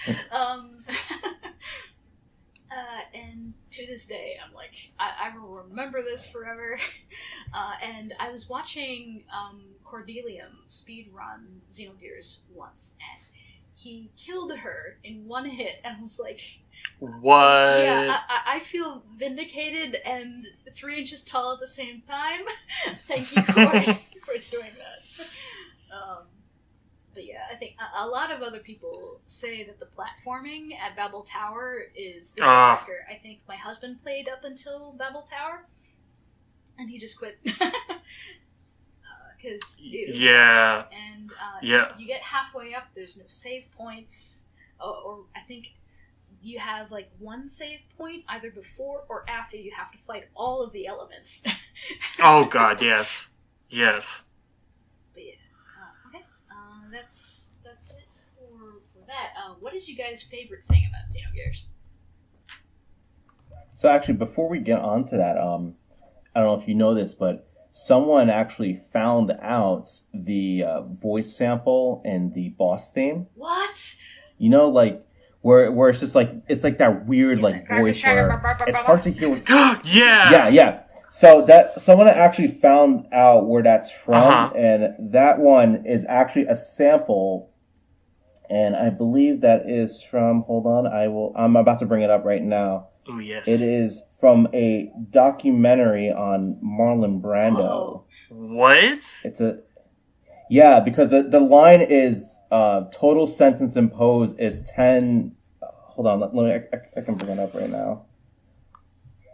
C: And to this day, I'm like, I will remember this forever. And I was watching Cordelium speedrun Xenogears once, and he killed her in one hit, and was like,
A: what?
C: Yeah, I feel vindicated and 3 inches tall at the same time. Thank you, Cord, for doing that. But yeah, I think a lot of other people say that the platforming at Babel Tower is the breaker. I think my husband played up until Babel Tower, and he just quit. Because it was rough. And you get halfway up, there's no save points, or I think you have like one save point either before or after you have to fight all of the elements.
A: Oh god, yes.
C: But yeah, okay. That's it for that. What is you guys' favorite thing about Xenogears?
B: So actually, before we get on to that, I don't know if you know this, but someone actually found out the voice sample in the boss theme.
C: What?
B: You know, like where it's just like it's like that weird like voice where it's hard to hear. Yeah. So that someone actually found out where that's from, and that one is actually a sample, and I believe that is from. Hold on, I'm about to bring it up right now.
A: Oh yes.
B: It is from a documentary on Marlon Brando.
C: Oh.
A: What?
B: Because the line is total sentence imposed is 10. Hold on, let me. I can bring it up right now.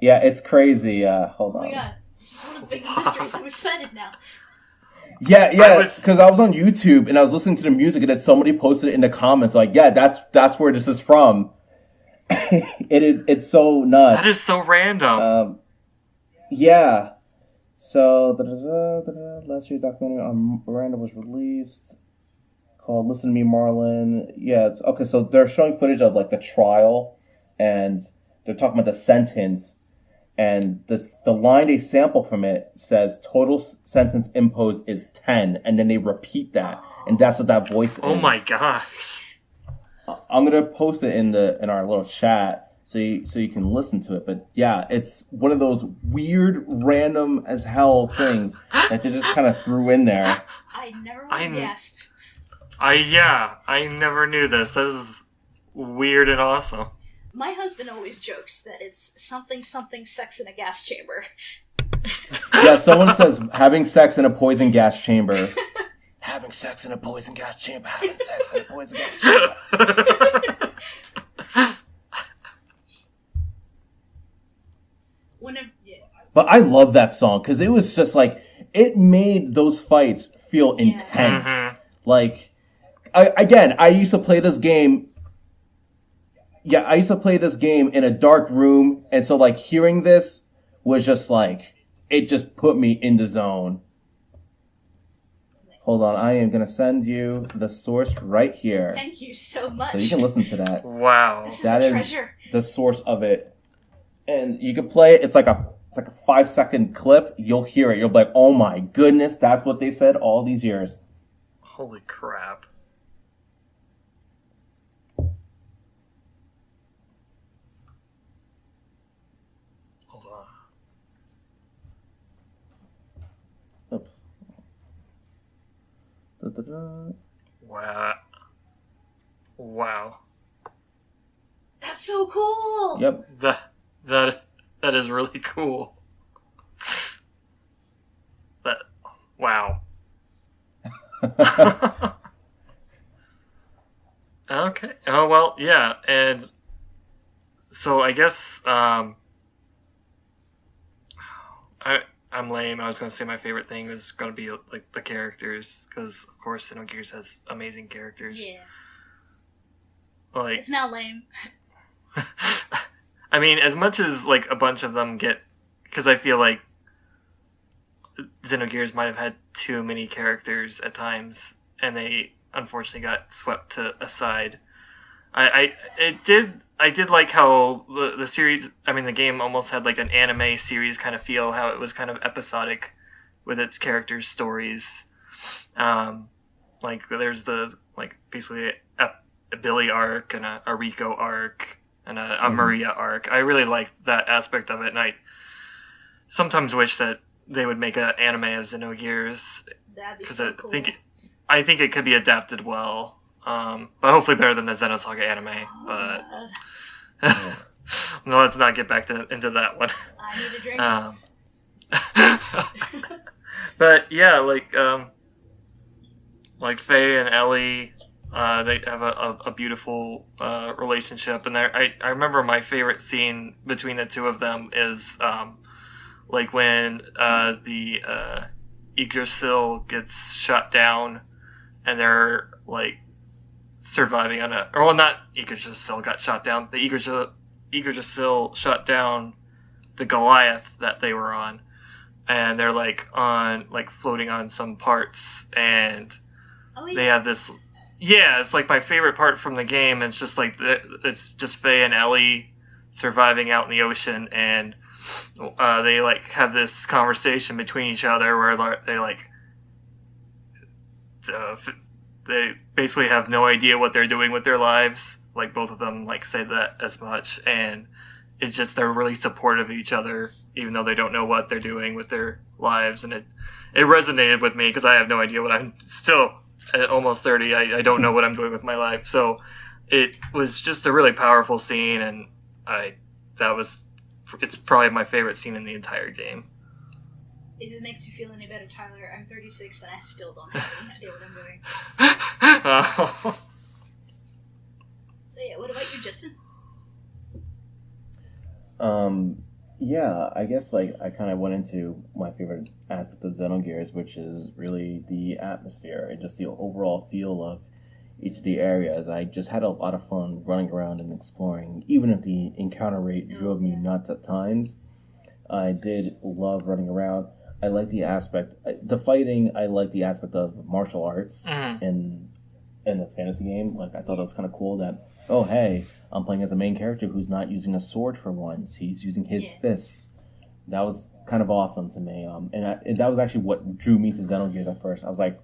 B: Yeah, it's crazy. Hold on.
C: Oh my god, this is one of the big mysteries. I'm excited now.
B: Yeah, because I was on YouTube and I was listening to the music, and then somebody posted it in the comments like, yeah, that's where this is from. It's so nuts.
A: That is so random.
B: Yeah. So last year documentary on Miranda was released called "Listen to Me, Marlon." Yeah. Okay. So they're showing footage of like the trial, and they're talking about the sentence, and the line they sample from it says "total sentence imposed is 10," and then they repeat that, and that's what that voice is.
A: Oh my gosh.
B: I'm gonna post it in our little chat so you can listen to it. But yeah, it's one of those weird, random as hell things that they just kind of threw in there.
C: I never would have guessed.
A: I never knew this. That is weird and awesome.
C: My husband always jokes that it's something sex in a gas chamber.
B: Yeah, someone says having sex in a poison gas chamber. Having sex in a poison gas chamber. Having sex in a poison gas chamber. But I love that song because it was just like it made those fights feel intense. Mm-hmm. Like, I used to play this game. Yeah, I used to play this game in a dark room, and so like hearing this was just like it just put me in the zone. Hold on, I am going to send you the source right here.
C: Thank you so much.
B: So you can listen to that.
A: Wow.
C: That is a treasure.
B: The source of it. And you can play it. It's like a 5-second clip. You'll hear it. You'll be like, oh my goodness, that's what they said all these years.
A: Holy crap. Hold on. Wow.
C: That's so cool!
B: Yep.
A: That is really cool. Wow. Okay. Oh, well, yeah. And so I guess I'm lame. I was going to say my favorite thing was going to be like the characters, because of course Xenogears has amazing characters.
C: Yeah.
A: Like,
C: it's not lame.
A: I mean, as much as like a bunch of them get, because I feel like Xenogears might have had too many characters at times, and they unfortunately got swept to aside. I did like how the series, I mean the game almost had like an anime series kind of feel, how it was kind of episodic with its characters' stories. Like there's the like basically a Billy arc and a Rico arc and a Maria arc. I really liked that aspect of it, and I sometimes wish that they would make an anime of Xenogears,
C: That'd be so cool.
A: I think it could be adapted well. But hopefully better than the Xenosaga anime. But no, let's not get back into that one.
C: I need a drink.
A: But yeah, like Fei and Ellie, they have a beautiful relationship, and I remember my favorite scene between the two of them is like when the Yggdrasil gets shot down, and they're like surviving on not Yggdrasil got shot down. The Yggdrasil shot down the Goliath that they were on, and they're like floating on some parts, and they have this. Yeah, it's like my favorite part from the game. It's just like it's just Faye and Ellie surviving out in the ocean, and they like have this conversation between each other where they like. They basically have no idea what they're doing with their lives. Like both of them like say that as much, and it's just they're really supportive of each other, even though they don't know what they're doing with their lives. And it resonated with me because I have no idea what I'm still at almost 30. I don't know what I'm doing with my life. So it was just a really powerful scene, and it's probably my favorite scene in the entire game.
C: If it makes you feel any better, Tyler, I'm 36 and I still don't have any idea what I'm doing. So yeah, what about you, Justin?
B: Yeah, I guess like I kind of went into my favorite aspect of Xenogears, which is really the atmosphere and just the overall feel of each of the areas. I just had a lot of fun running around and exploring, even if the encounter rate drove me nuts at times. I did love running around. I like the aspect, the fighting. I like the aspect of martial arts in the fantasy game. Like I thought it was kind of cool that hey, I'm playing as a main character who's not using a sword for once. He's using his fists. That was kind of awesome to me. And that was actually what drew me to Xenogears at first. I was like,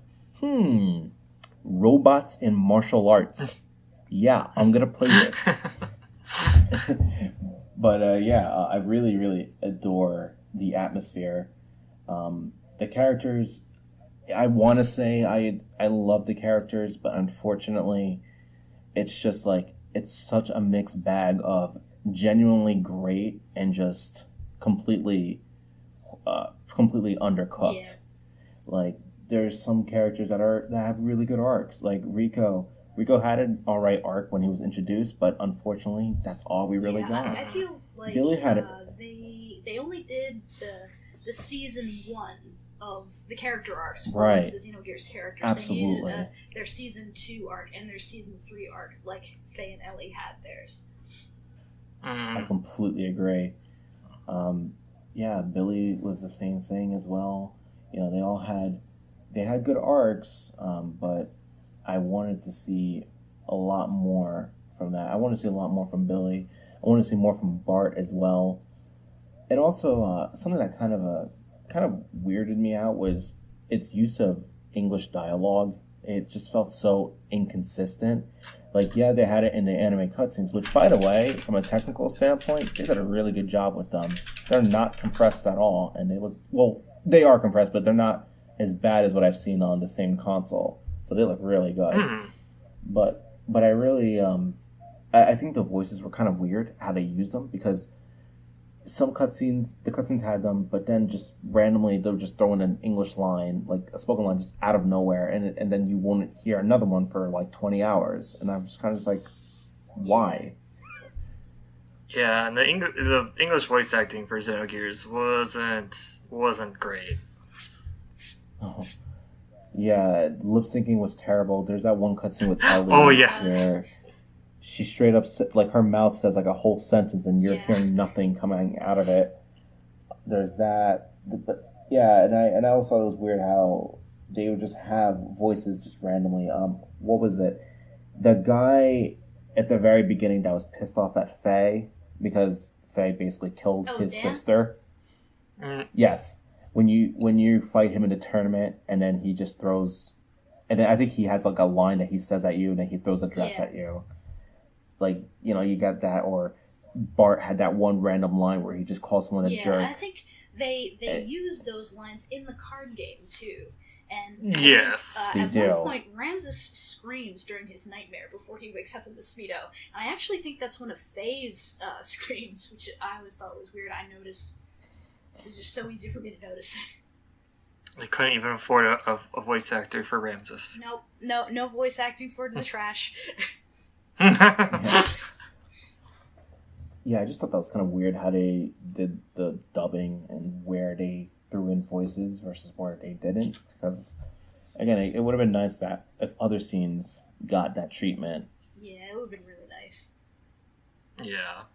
B: robots in martial arts. Yeah, I'm gonna play this. But I really, really adore the atmosphere. The characters, I want to say I love the characters, but unfortunately, it's just like, it's such a mixed bag of genuinely great and just completely undercooked. Yeah. Like, there's some characters that have really good arcs, like Rico. Rico had an alright arc when he was introduced, but unfortunately, that's all we really got.
C: I feel like
B: Billy had
C: they only did the season 1 of the character arcs for
B: right.
C: the Xenogears characters.
B: Absolutely.
C: They needed their season 2 arc and their season 3 arc, like Faye and Ellie had theirs.
B: I completely agree. Billy was the same thing as well. You know, they had good arcs, but I wanted to see a lot more from that. I want to see a lot more from Billy. I want to see more from Bart as well. And also, something that kind of weirded me out was its use of English dialogue. It just felt so inconsistent. Like, yeah, they had it in the anime cutscenes, which, by the way, from a technical standpoint, they did a really good job with them. they're not compressed at all, and they look well. They are compressed, but they're not as bad as what I've seen on the same console. So they look really good. But I really I think the voices were kind of weird how they used them, because some the cutscenes had them, but then just randomly they would just throw in an English line, like a spoken line, just out of nowhere, and then you won't hear another one for like 20 hours, and I'm just kind of just like, why?
A: Yeah, and the English voice acting for Xenogears wasn't great.
B: Oh. Yeah, lip syncing was terrible. There's that one cutscene with Ellie where she straight up, like, her mouth says like a whole sentence and you're hearing nothing coming out of it. There's that, but yeah, and I also thought it was weird how they would just have voices just randomly. What was it? The guy at the very beginning that was pissed off at Fei because Fei basically killed his sister. Yes. When you fight him in the tournament, and then he just throws, and then I think he has like a line that he says at you, and then he throws a dress at you. Like, you know, you got that, or Bart had that one random line where he just calls someone a jerk.
C: Yeah, I think they use those lines in the card game too. And
A: yes,
C: they do. At one point, Ramses screams during his nightmare before he wakes up in the Speedo. And I actually think that's one of Fei's screams, which I always thought was weird. I noticed. It was just so easy for me to notice.
A: They couldn't even afford a voice actor for Ramses.
C: Nope. No voice acting for the trash.
B: Yeah, I just thought that was kind of weird how they did the dubbing and where they threw in voices versus where they didn't. Because, again, it would have been nice that if other scenes got that treatment.
C: Yeah, it would have been really nice.
A: Yeah.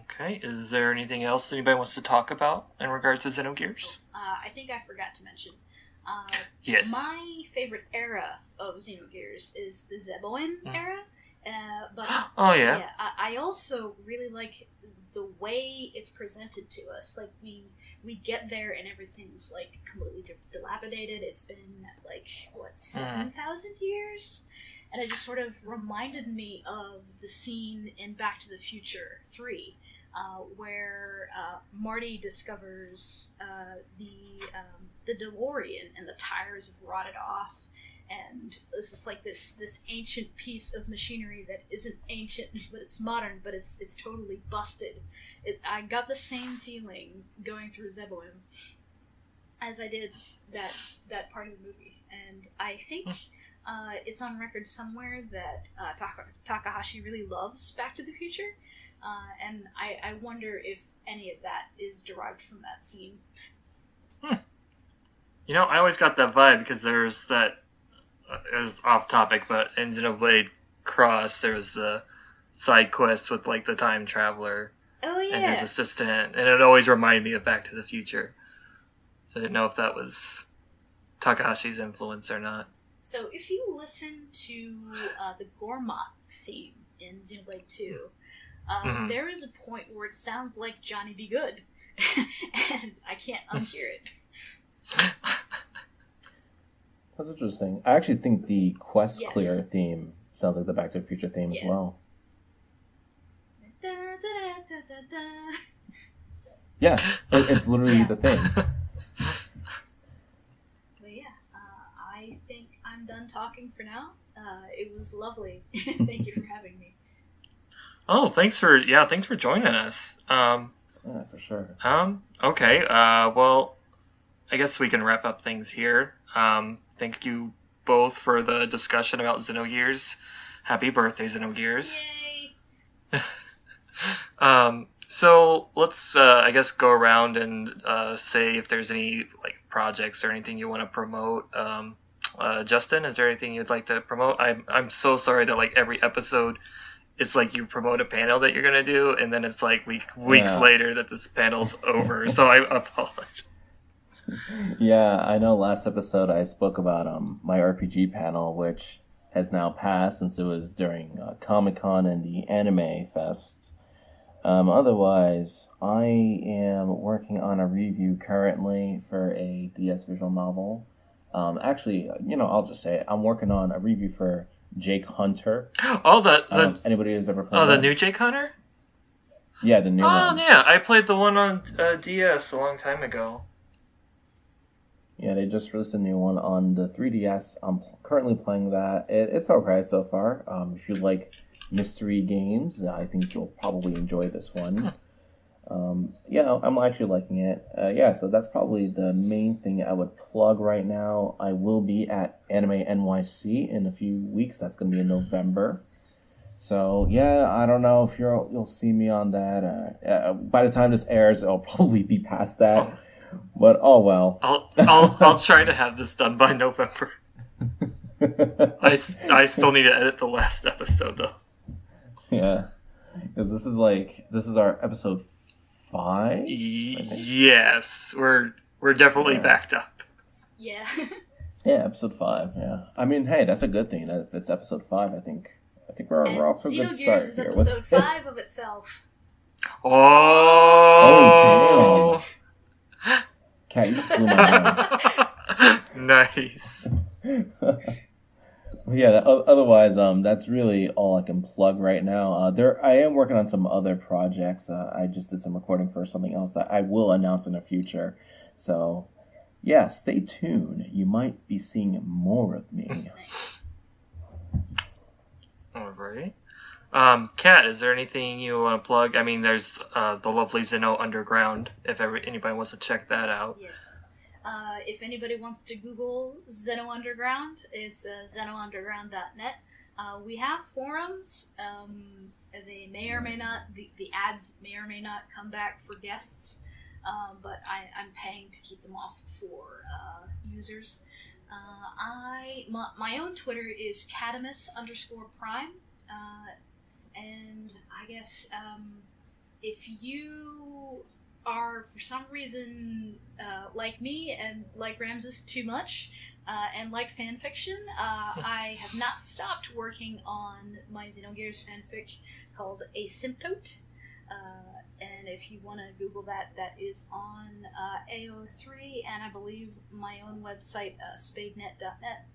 A: Okay, is there anything else anybody wants to talk about in regards to Xenogears?
C: I think I forgot to mention.
A: Yes.
C: My favorite era of Xenogears is the Zeboin era. But
A: oh, yeah.
C: I also really like the way it's presented to us. Like, we get there and everything's, like, completely dilapidated. It's been, like, 7,000 years? And it just sort of reminded me of the scene in Back to the Future 3, where Marty discovers the DeLorean and the tires have rotted off, and this is like this ancient piece of machinery that isn't ancient, but it's modern, but it's totally busted. I got the same feeling going through Zeboim as I did that part of the movie, and I think it's on record somewhere that Takahashi really loves Back to the Future. And I wonder if any of that is derived from that scene.
A: You know, I always got that vibe because there's that, it was off topic, but in Xenoblade Cross, there was the side quest with, like, the time traveler and his assistant, and it always reminded me of Back to the Future. So I didn't know if that was Takahashi's influence or not.
C: So if you listen to the Gormott theme in Xenoblade 2, there is a point where it sounds like Johnny Be Good, and I can't unhear it.
B: That's interesting. I actually think the Quest Clear theme sounds like the Back to the Future theme as well.
C: Da, da, da, da, da, da.
B: Yeah, it's literally the thing.
C: But yeah, I think I'm done talking for now. It was lovely. Thank you for having me.
A: Oh, thanks for joining us.
B: Yeah, for sure.
A: Okay. Well, I guess we can wrap up things here. Thank you both for the discussion about Xenogears. Happy birthday, Xenogears.
C: Yay!
A: So let's, I guess, go around and say if there's any, like, projects or anything you want to promote. Justin, is there anything you'd like to promote? I'm so sorry that, like, every episode it's like you promote a panel that you're gonna do, and then it's like weeks later that this panel's over. So I apologize.
B: Yeah, I know. Last episode I spoke about my RPG panel, which has now passed since it was during Comic-Con and the Anime Fest. Otherwise, I am working on a review currently for a DS visual novel. Actually, I'll just say it. I'm working on a review for Jake Hunter.
A: Oh,
B: anybody who's ever played
A: the new Jake Hunter?
B: Yeah, the new one.
A: Oh, yeah. I played the one on DS a long time ago.
B: Yeah, they just released a new one on the 3DS. I'm currently playing that. It's alright so far. If you like mystery games, I think you'll probably enjoy this one. Yeah, I'm actually liking it. Yeah, so that's probably the main thing I would plug right now. I will be at Anime NYC in a few weeks. That's going to be in November. So yeah, I don't know if you'll see me on that. By the time this airs, it'll probably be past that. But oh well.
A: I'll try to have this done by November. I still need to edit the last episode though.
B: Yeah, because this is our episode 5.
A: Yes, we're definitely backed up.
C: Yeah.
B: Yeah, episode 5. Yeah, I mean, hey, that's a good thing. If it's episode 5, I think we're off to a good start
C: is
B: here.
C: Episode 5 of itself.
A: Oh,
B: damn! Cat, you just blew my
A: mind. Nice.
B: Yeah. Otherwise, that's really all I can plug right now. I am working on some other projects. I just did some recording for something else that I will announce in the future. So, yeah, stay tuned. You might be seeing more of me.
A: All right. Kat, is there anything you want to plug? I mean, there's the lovely Xeno Underground, if anybody wants to check that out.
C: Yes. If anybody wants to Google Xeno Underground, it's xenounderground.net. We have forums. They may or may not, the ads may or may not come back for guests, but I'm paying to keep them off for users. My own Twitter is Catamus_Prime. And I guess if you are for some reason like me and like Ramses too much and like fanfiction, I have not stopped working on my Xenogears fanfic called Asymptote. And if you want to Google that, that is on AO3 and I believe my own website, spadenet.net.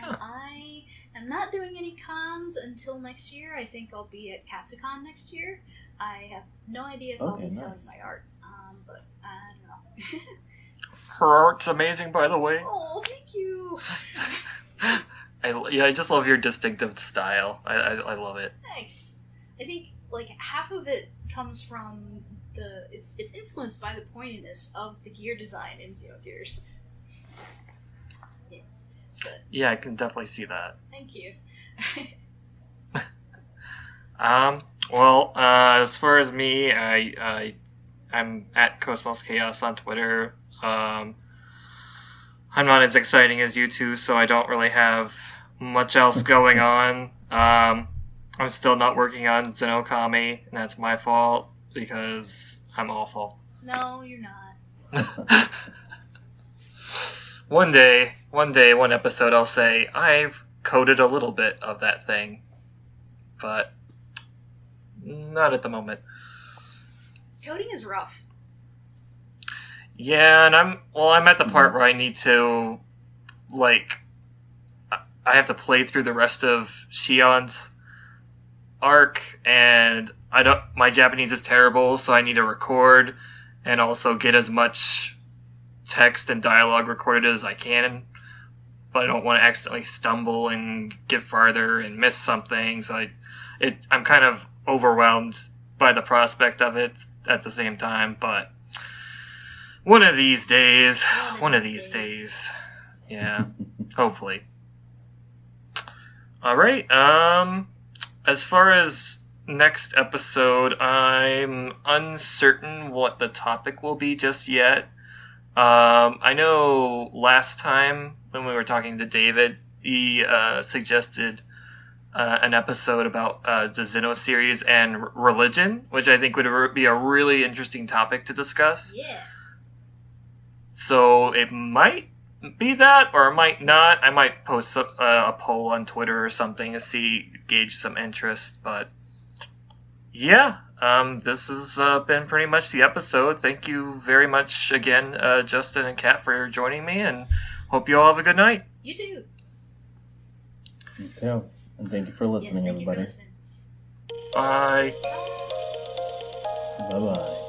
C: I am not doing any cons until next year. I think I'll be at Katsucon next year. I have no idea if I'll be selling my art, but I don't know.
A: Her art's amazing, by the way.
C: Oh, thank you.
A: I just love your distinctive style. I love it.
C: Thanks. I think like half of it comes from it's influenced by the pointiness of the gear design in Xenogears.
A: Yeah, I can definitely see that.
C: Thank you.
A: Well, as far as me, I'm at Cosmos Chaos on Twitter. I'm not as exciting as you two, so I don't really have much else going on. I'm still not working on Xenokami, and that's my fault because I'm awful.
C: No, you're not.
A: One day, one episode, I'll say, I've coded a little bit of that thing. But not at the moment.
C: Coding is rough.
A: Yeah, and I'm at the part where I need to, I have to play through the rest of Shion's arc, and my Japanese is terrible, so I need to record and also get as much text and dialogue recorded as I can, but I don't want to accidentally stumble and get farther and miss something, so I'm kind of overwhelmed by the prospect of it at the same time, but one of these days, yeah, hopefully. Alright, as far as next episode, I'm uncertain what the topic will be just yet. I know last time when we were talking to David, he suggested an episode about the Xeno series and religion, which I think would be a really interesting topic to discuss.
C: Yeah.
A: So it might be that, or it might not. I might post a poll on Twitter or something to gauge some interest, but yeah. This has been pretty much the episode. Thank you very much again, Justin and Kat, for joining me, and hope you all have a good night.
C: You too.
B: You too. And thank you for listening,
C: yes, thank
B: everybody.
C: you for listening.
A: Bye.
B: Bye bye.